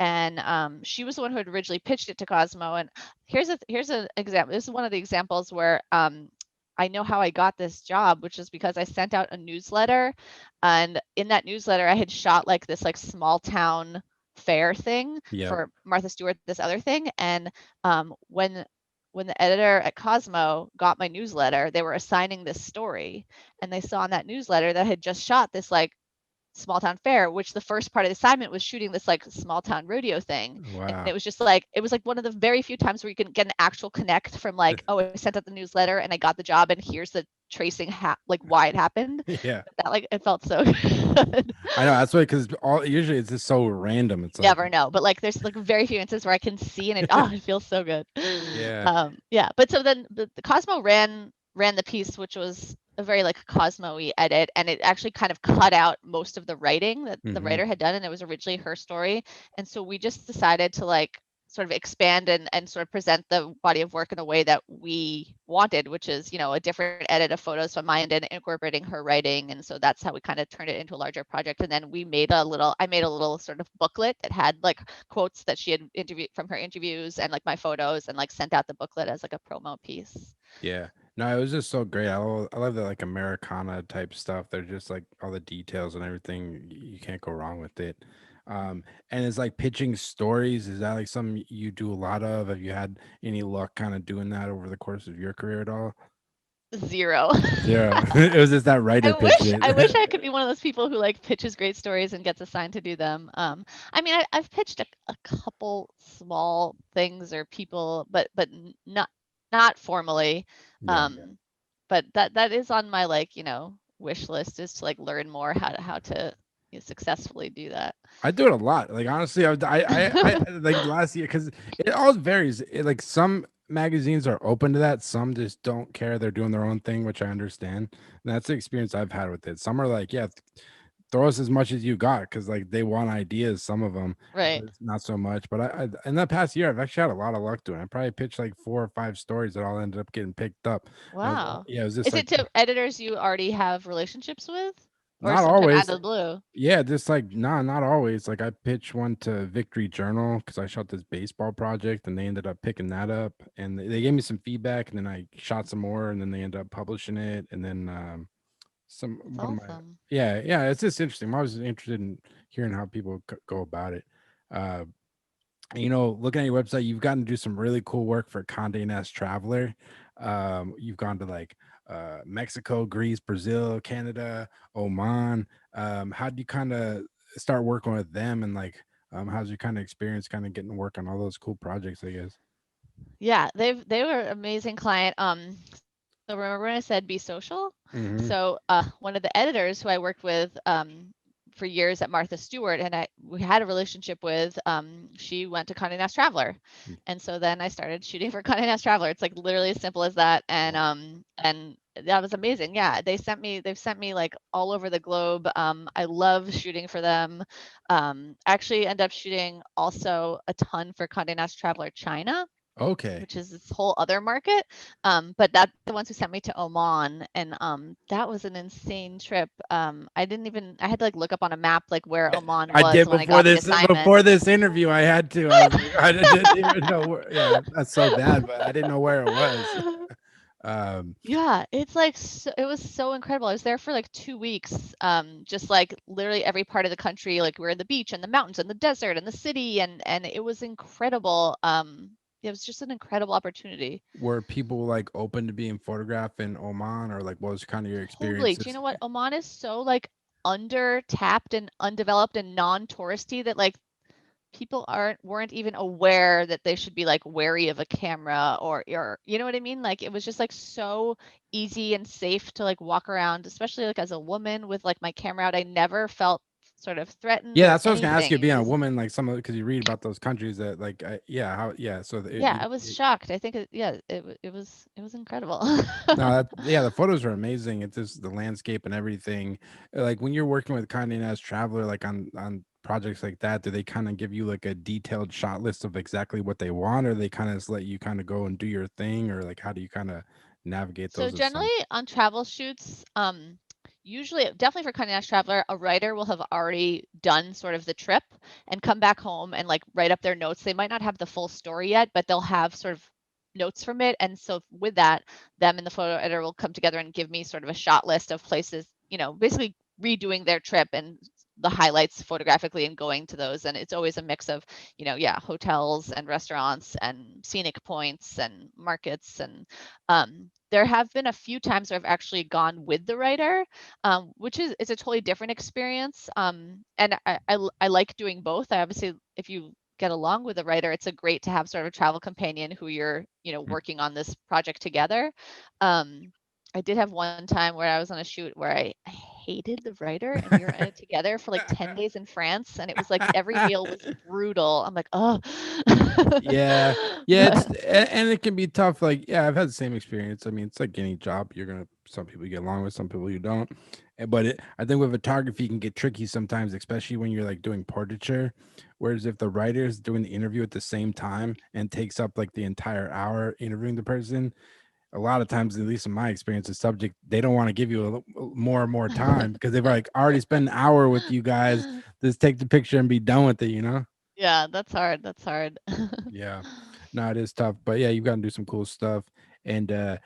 and she was the one who had originally pitched it to Cosmo. And here's an example. This is one of the examples where I know how I got this job, which is because I sent out a newsletter, and in that newsletter I had shot like this like small town fair thing Yep. for Martha Stewart, this other thing. And when the editor at Cosmo got my newsletter, they were assigning this story, and they saw in that newsletter that I had just shot this like small town fair, which the first part of the assignment was shooting this like small town rodeo thing. And Wow. it was just like, it was like one of the very few times where you can get an actual connect from like, oh, I sent out the newsletter and I got the job and here's the tracing like why it happened. Yeah. That like it felt so good. I know that's why, because all usually it's just so random. It's like, Never know, but like there's like very few instances where I can see and it feels so good. yeah. Yeah, but so then the Cosmo ran the piece, which was a very like Cosmo-y edit, and it actually kind of cut out most of the writing that the Hmm. writer had done, and it was originally her story. And so we just decided to like sort of expand and sort of present the body of work in a way that we wanted, which is, a different edit of photos from my end and incorporating her writing. And so that's how we kind of turned it into a larger project. And then I made a little sort of booklet that had like quotes that she had interviewed from her interviews and like my photos, and like sent out the booklet as like a promo piece. Yeah. No, it was just so great. I love the like Americana type stuff. They're just like all the details and everything. You can't go wrong with it. And it's like pitching stories. Is that like something you do a lot of? Have you had any luck kind of doing that over the course of your career at all? Zero. Zero. It was just that writer pitched I wish it. I could be one of those people who like pitches great stories and gets assigned to do them. I mean, I've pitched a couple small things or people, but not. not formally. Yeah. But that is on my like, wish list, is to like learn more how to successfully do that. I do it a lot. Like honestly, I like last year because it all varies. Like some magazines are open to that, some just don't care. They're doing their own thing, which I understand. And that's the experience I've had with it. Some are like, yeah, throw us as much as you got because like they want ideas. Some of them, Right. others not so much. But I in the past year, I've actually had a lot of luck doing it. I probably pitched like 4 or 5 stories that all ended up getting picked up. And Wow. yeah, it was just Is like it to editors you already have relationships with, or not sometime out always. of the blue? Yeah, just like nah, not always. Like I pitched one to Victory Journal because I shot this baseball project and they ended up picking that up and they gave me some feedback and then I shot some more and then they ended up publishing it and then some That's one of my awesome. yeah, it's just interesting. I'm always interested in hearing how people go about it. Uh looking at your website, you've gotten to do some really cool work for Condé Nast Traveler. You've gone to like Mexico, Greece, Brazil, Canada, Oman. How do you kind of start working with them, and like, how's your kind of experience, kind of getting to work on all those cool projects? I guess. Yeah, they were an amazing client. So remember when I said be social? Mm-hmm. So one of the editors who I worked with for years at Martha Stewart, and we had a relationship with, she went to Condé Nast Traveler, and so then I started shooting for Condé Nast Traveler. It's like literally as simple as that, and that was amazing. Yeah, they've sent me like all over the globe. I love shooting for them. Actually end up shooting also a ton for Condé Nast Traveler China, Okay. which is this whole other market. But that's the ones who sent me to Oman, and that was an insane trip. I had to like look up on a map like where Oman I was did when I got the assignment. before this interview. I had to. I was like, I didn't even know. Yeah, that's so bad, but I didn't know where it was. Yeah, it's like it was so incredible. I was there for like 2 weeks, just like literally every part of the country. Like we're in the beach and the mountains and the desert and the city, and it was incredible. It was just an incredible opportunity. Were people like open to being photographed in Oman, or like what was kind of your Totally. Do you experiences? know what? Oman is so like under tapped and undeveloped and non-touristy that like people weren't even aware that they should be like wary of a camera, or you know what I mean? Like it was just like so easy and safe to like walk around, especially like as a woman with like my camera out. I never felt sort of threatened Yeah, or that's what I was gonna ask anything. you. It Being a was woman, like some of because you read about those countries that like, yeah, how, yeah. So Yeah, I was shocked. I think it was incredible. no, yeah, the photos are amazing. It's just the landscape and everything. Like when you're working with Condé Nast Traveler, like on projects like that, do they kind of give you like a detailed shot list of exactly what they want, or they kind of just let you kind of go and do your thing, or like how do you kind of navigate So those generally on travel shoots, usually definitely for Condé Nast Traveler, a writer will have already done sort of the trip and come back home and like write up their notes. They might not have the full story yet, but they'll have sort of notes from it. And so with that, them and the photo editor will come together and give me sort of a shot list of places, basically redoing their trip and the highlights photographically and going to those. And it's always a mix of, hotels and restaurants and scenic points and markets. And there have been a few times where I've actually gone with the writer, which is a totally different experience. And I like doing both. I obviously, if you get along with a writer, it's a great to have sort of a travel companion who you're, working on this project together. I did have one time where I was on a shoot where I hated the writer and we were in it together for like 10 days in France, and it was like every meal was brutal. I'm like, oh. Yeah, yeah, But and it can be tough. Like, yeah, I've had the same experience. I mean, it's like any job. You're gonna some people you get along with, some people you don't. But I think with photography, it can get tricky sometimes, especially when you're like doing portraiture. Whereas if the writer is doing the interview at the same time and takes up like the entire hour interviewing the person, a lot of times, at least in my experience, the subject they don't want to give you more and more time because they've like already spent an hour with you guys. Just take the picture and be done with it. yeah, that's hard. That's hard. Yeah. No, it is tough, but yeah, you've got to do some cool stuff. And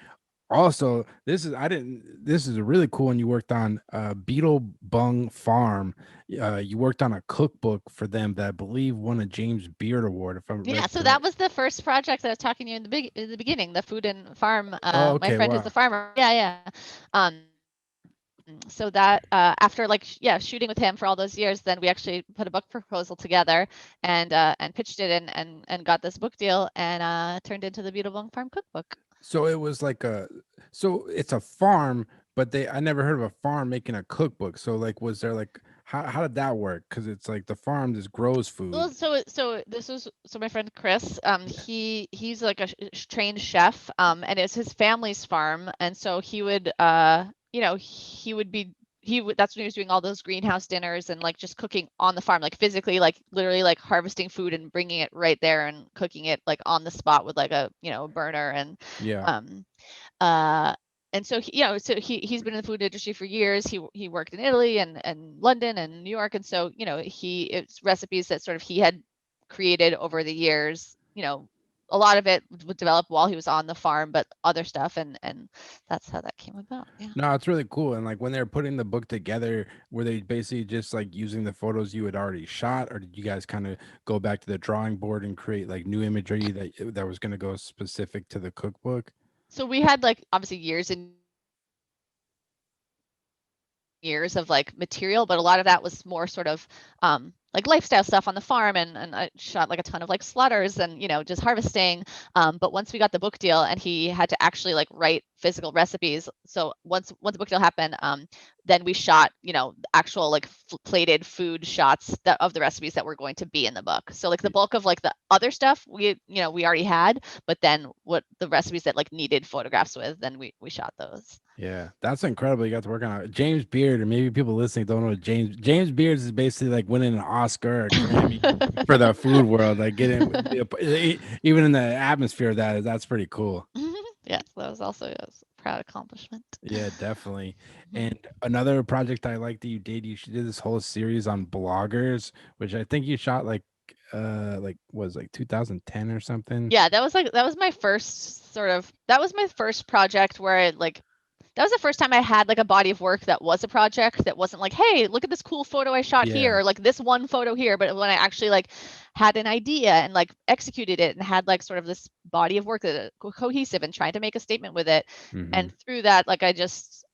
also, this is a really cool one you worked on, Beetle Bung Farm. You worked on a cookbook for them that I believe won a James Beard Award, if I'm Yeah, read so that correct. was the first project that I was talking to you in the beginning, the food and farm. Oh, My okay, friend who's the wow. farmer. Yeah, yeah. So that after like shooting with him for all those years, then we actually put a book proposal together and pitched it and got this book deal and turned into the Beautiful Farm Cookbook. So it was like so it's a farm, but I never heard of a farm making a cookbook. So like, was there like, how did that work? Because it's like the farm just grows Well, food. so this was so my friend Chris, he's like a trained chef, and it's his family's farm, and so he would, he would be that's when he was doing all those greenhouse dinners and like just cooking on the farm, like physically, like literally like harvesting food and bringing it right there and cooking it like on the spot with like a burner Yeah. um uh and so he's been in the food industry for years. He worked in Italy and London and New York, and so it's recipes that sort of he had created over the years. A lot of it was developed while he was on the farm, but other stuff, and that's how that came about. Yeah. No, it's really cool. And like when they're putting the book together, were they basically just like using the photos you had already shot, or did you guys kind of go back to the drawing board and create like new imagery that was going to go specific to the cookbook? So we had like obviously years and years of like material, but a lot of that was more sort of like lifestyle stuff on the farm, and I shot like a ton of like slaughters and just harvesting. But once we got the book deal and he had to actually like write physical recipes, so once the book deal happened, then we shot actual like plated food shots of the recipes that were going to be in the book. So like the bulk of like the other stuff we already had, but then what the recipes that like needed photographs with, then we shot those. Yeah, that's incredible. You got to work on it. James Beard, or maybe people listening don't know what James Beard is basically like winning an Oscar or Grammy for the food world. Like getting even in the atmosphere of that's pretty cool. Yes, that was also a proud accomplishment. Yeah, definitely. And another project I like that you did this whole series on bloggers, which I think you shot like was like 2010 or something. Yeah, that was my first project where that was the first time I had like a body of work that was a project that wasn't like, hey, look at this cool photo I shot here, Yeah. or like this one photo here, but when I actually like had an idea and like executed it and had like sort of this body of work that cohesive and trying to make a statement with it. Hmm. And through that, like I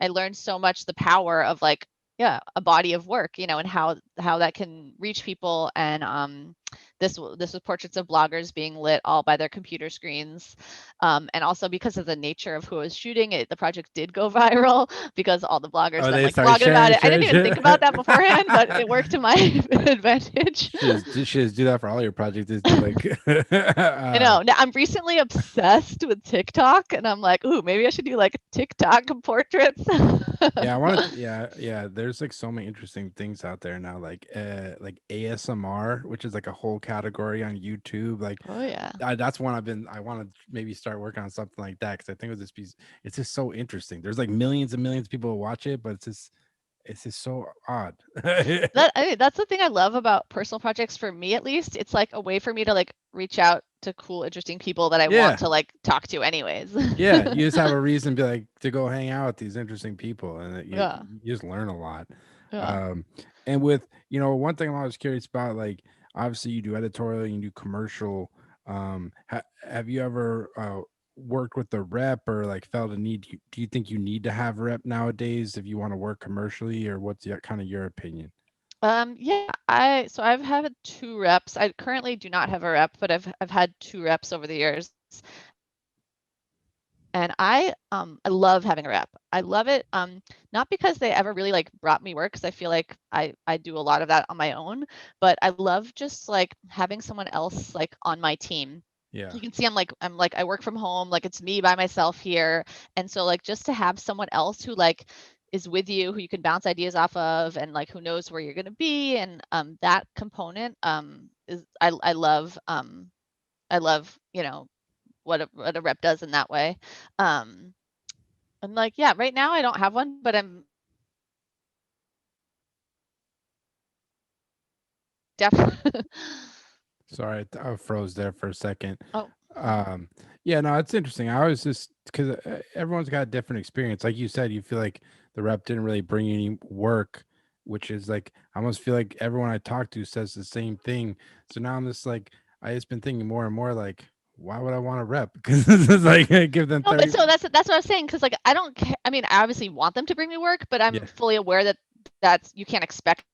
learned so much the power of like, yeah, a body of work, and how that can reach people. And this was portraits of bloggers being lit all by their computer screens. And also because of the nature of who was shooting it, the project did go viral because all the bloggers Oh, then they like started blogging about sharing, it. I didn't even think about that sharing. beforehand, but it worked to my advantage. Should do that for all your projects. Just do like I know. Now I'm recently obsessed with TikTok, and I'm like, ooh, maybe I should do like TikTok portraits. yeah, I want to. Yeah. There's like so many interesting things out there now, like ASMR, which is like a whole category on YouTube. Like, Oh yeah. that's one I want to maybe start working on something like that because I think it was this piece. It's just so interesting. There's like millions and millions of people who watch it, but it's just so odd. That's the thing I love about personal projects, for me at least. It's like a way for me to like reach out to cool, interesting people that I Yeah. want to like talk to anyways. Yeah, you just have a reason to be like to go hang out with these interesting people, and Yeah. you just learn a lot. Yeah. Um, and with one thing I'm always curious about, like obviously you do editorial, you do commercial. Have you ever worked with the rep or like felt a need? Do you think you need to have rep nowadays if you want to work commercially, or what's kind of your opinion? Yeah, I've had two reps. I currently do not have a rep, but I've had two reps over the years. And I love having a rep. I love it, not because they ever really like brought me work, because I feel like I do a lot of that on my own, but I love just like having someone else like on my team. Yeah. You can see I'm like I work from home, like it's me by myself here. And so like just to have someone else who like is with you, who you can bounce ideas off of, and like who knows where you're gonna be, and that component is I love what a rep does in that way. Um, and like, yeah, right now I don't have one, but I'm definitely. Sorry, I froze there for a second. Oh, Um, yeah, no, it's interesting. I always just because everyone's got a different experience. Like you said, you feel like the rep didn't really bring you any work, which is like I almost feel like everyone I talk to says the same thing. So now I'm just like I just been thinking more and more like, why would I want a rep? Because it's like give them no, but 30. so that's what I was saying. Because like I don't care. I mean, I obviously want them to bring me work, but I'm Yeah. fully aware that that's you can't expect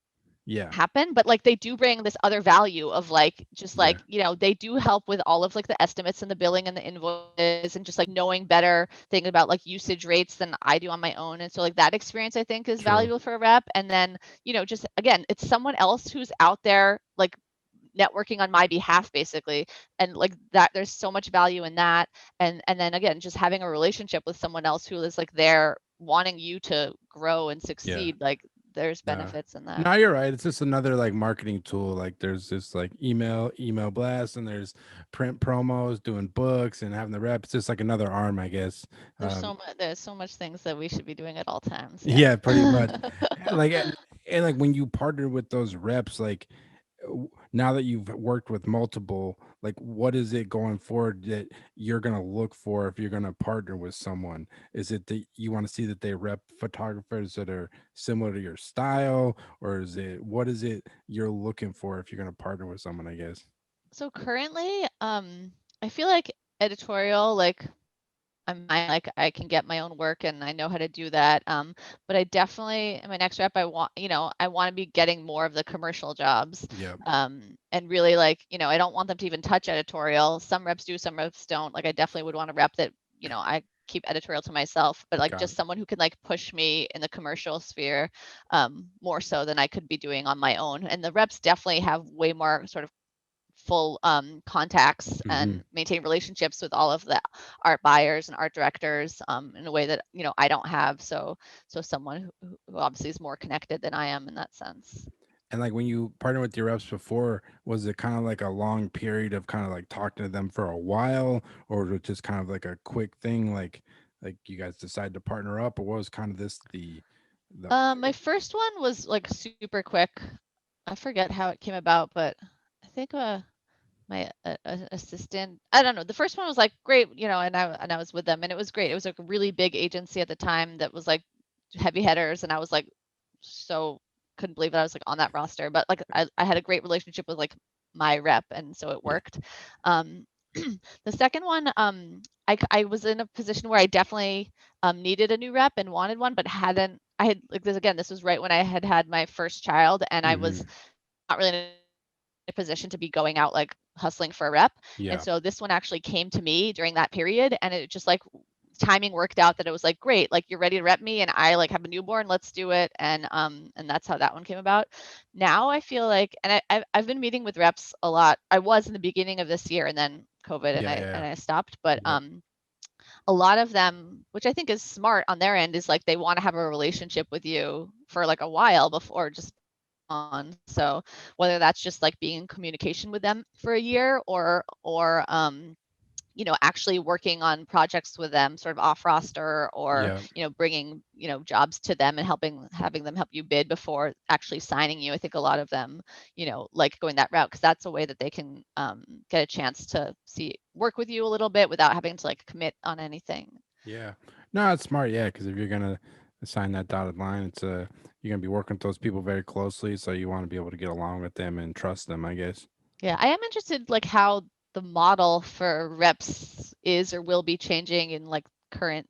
Yeah. happen, but like they do bring this other value of like just Yeah. like they do help with all of like the estimates and the billing and the invoices and just like knowing better things about like usage rates than I do on my own. And so like that experience I think is True. valuable for a rep. And then just again, it's someone else who's out there like networking on my behalf basically, and like that there's so much value in that. And then again, just having a relationship with someone else who is like there wanting you to grow and Yeah. succeed, like there's No. benefits in that. No, you're right. It's just another like marketing tool. Like there's this like email blast, and there's print promos, doing books, and having the rep. It's just like another arm, I guess. Um, There's so much things that we should be doing at all times. Yeah. yeah, pretty much. Like and like when you partner with those reps, like now that you've worked with multiple, like what is it going forward that you're going to look for if you're going to partner with someone? Is it that you want to see that they rep photographers that are similar to your style, or is it, what is it you're looking for if you're going to partner with someone, I guess? So currently, I feel like editorial, like I'm fine, like I can get my own work and I know how to do that. But I definitely in my next rep, I want to be getting more of the commercial jobs. Yep. And really like, I don't want them to even touch editorial. Some reps do, some reps don't. Like I definitely would want to rep that, I keep editorial to myself, but like Got just it. someone who can like push me in the commercial sphere more so than I could be doing on my own. And the reps definitely have way more sort of full contacts Hmm. and maintain relationships with all of the art buyers and art directors in a way that I don't have. So someone who obviously is more connected than I am in that sense. And like when you partner with your reps before, was it kind of like a long period of kind of like talking to them for a while, or was it just kind of like a quick thing, like you guys decided to partner up, or what was kind of this the My first one was like super quick. I forget how it came about, but I think my assistant, I don't know, the first one was like great, and I was with them and it was great. It was like a really big agency at the time that was like heavy hitters, and I was like so couldn't believe that I was like on that roster, but like I had a great relationship with like my rep, and so it yeah, worked. um the second one, I was in a position where I definitely needed a new rep and wanted one, but hadn't. I had like this again, this was right when I had my first child, and I hmm, was not really in a position to be going out like hustling for a rep. And yeah, so this one actually came to me during that period, and it just like timing worked out that it was like great, like you're ready to rep me and I like have a newborn, let's do it. And that's how that one came about. Now I feel like, and I've been meeting with reps a lot. I was in the beginning of this year and then COVID, and yeah, I yeah, and I stopped, but yep, a lot of them, which I think is smart on their end, is like they want to have a relationship with you for like a while before just on. So whether that's just like being in communication with them for a year, or actually working on projects with them sort of off roster, or yeah. bringing jobs to them and having them help you bid before actually signing you. I think a lot of them like going that route because that's a way that they can get a chance to work with you a little bit without having to like commit on anything. Yeah. No, it's smart. Yeah, because if you're gonna sign that dotted line, it's you're gonna be working with those people very closely, so you want to be able to get along with them and trust them, I guess. Yeah, I am interested like how the model for reps is or will be changing in like current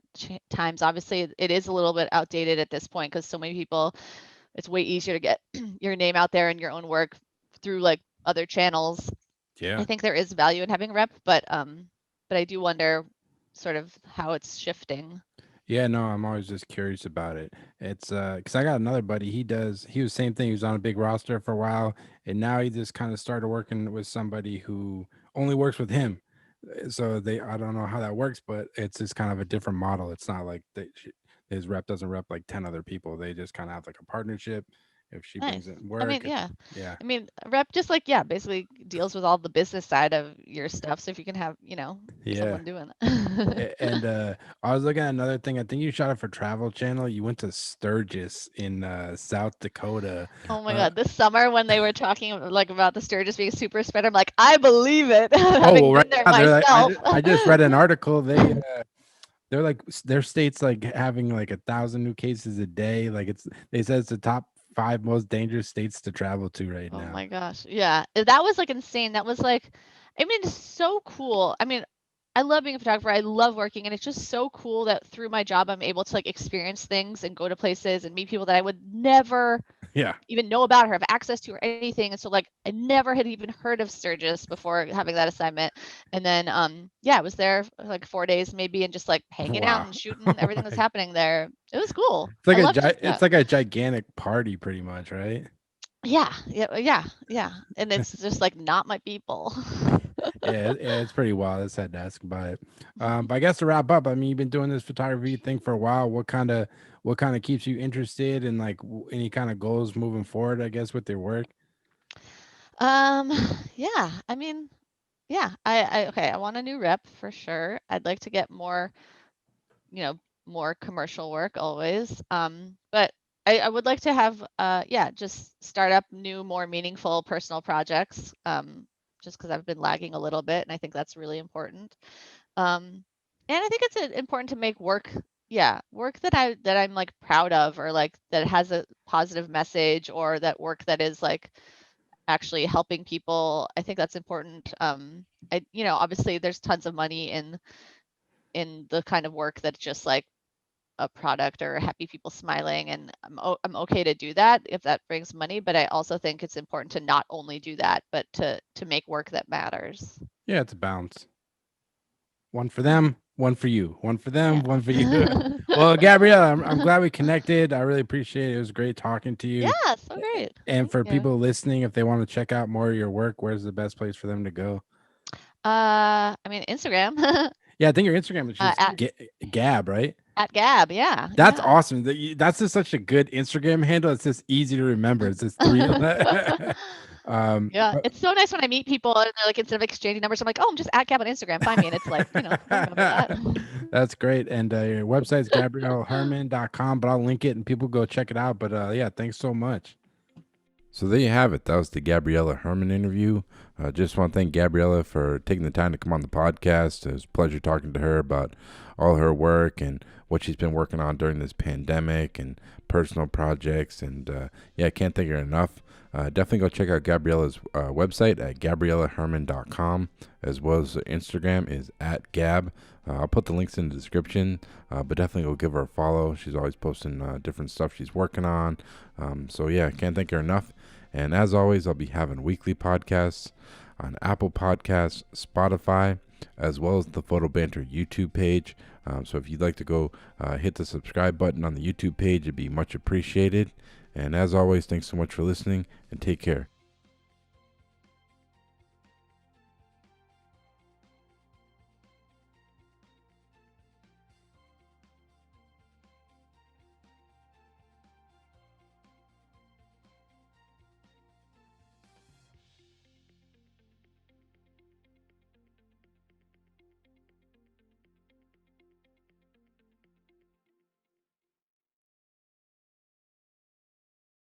times. Obviously, it is a little bit outdated at this point because so many people, it's way easier to get your name out there and your own work through like other channels. I Yeah. think there is value in having a rep, but I do wonder sort of how it's shifting. Yeah, no, I'm always just curious about it. It's because I got another buddy. He was same thing. He was on a big roster for a while, and now he just kind of started working with somebody who only works with him. So I don't know how that works, but it's just kind of a different model. It's not like his rep doesn't rep like 10 other people. They just kind of have like a partnership. If she brings Nice. in I mean, work, yeah. yeah, I mean, a rep just like, yeah, basically deals with all the business side of your stuff. So if you can have, yeah. someone doing it. And I was looking at another thing. I think you shot it for Travel Channel. You went to Sturgis in South Dakota. Oh my Uh, God, this summer when they were talking like about the Sturgis being super spread, I'm like, I believe it, oh having well, right been there now they're like myself. I just read an article. They're like their state's like having like 1,000 new cases a day. Like they said it's the top 5 most dangerous states to travel to right Oh now. my gosh. Yeah. That was like insane. That was like, I mean, it's so cool. I mean, I love being a photographer. I love working, and it's just so cool that through my job I'm able to like experience things and go to places and meet people that I would never Yeah. even know about her, have access to her, anything. And so like I never had even heard of Sturgis before having that assignment. And then I was there for like 4 days maybe, and just like hanging out Wow. and shooting everything that's happening there. It was cool. It's like I loved it. it's like a gigantic party pretty much, right? Yeah. And it's just like not my people. It's pretty wild. I said to ask about it. But I guess to wrap up, I mean, you've been doing this photography thing for a while. What kind of keeps you interested, and like any kind of goals moving forward, I guess, with your work? Um, yeah, I mean, yeah, I want a new rep for sure. I'd like to get more, more commercial work always. But I would like to have, just start up new, more meaningful personal projects. Just because I've been lagging a little bit, and I think that's really important. Um, and I think it's important to make work, work that I'm like proud of, or like that has a positive message, or that work that is like actually helping people. I think that's important. Obviously there's tons of money in the kind of work that's just like a product or happy people smiling, and I'm okay to do that if that brings money, but I also think it's important to not only do that, but to make work that matters. Yeah, it's a balance. One for them, one for you. One for them, one for you. Yeah. Well, Gabriella, I'm glad we connected. I really appreciate it. It was great talking to you. Yeah, so great. And for Thank you. people listening, if they want to check out more of your work, where's the best place for them to go? I mean, Instagram. Yeah, I think your Instagram is just at Gab, right? Gab. Yeah. That's Yeah. awesome. That's just such a good Instagram handle. It's just easy to remember. It's just three. Yeah, it's so nice when I meet people and they're like, instead of exchanging numbers, I'm like, oh, I'm just at Gab on Instagram. Find me. And it's like, I remember that. That's great. And your website's GabrielleHerman.com, but I'll link it and people go check it out. But yeah, thanks so much. So there you have it. That was the Gabriela Herman interview. Just want to thank Gabriela for taking the time to come on the podcast. It was a pleasure talking to her about all her work and what she's been working on during this pandemic and personal projects. And I can't thank her enough. Definitely go check out Gabriela's website at GabrielaHerman.com, as well as Instagram is at Gab. I'll put the links in the description, but definitely go give her a follow. She's always posting different stuff she's working on. Can't thank her enough. And as always, I'll be having weekly podcasts on Apple Podcasts, Spotify, as well as the Photo Banter YouTube page. So if you'd like to go hit the subscribe button on the YouTube page, it'd be much appreciated. And as always, thanks so much for listening, and take care.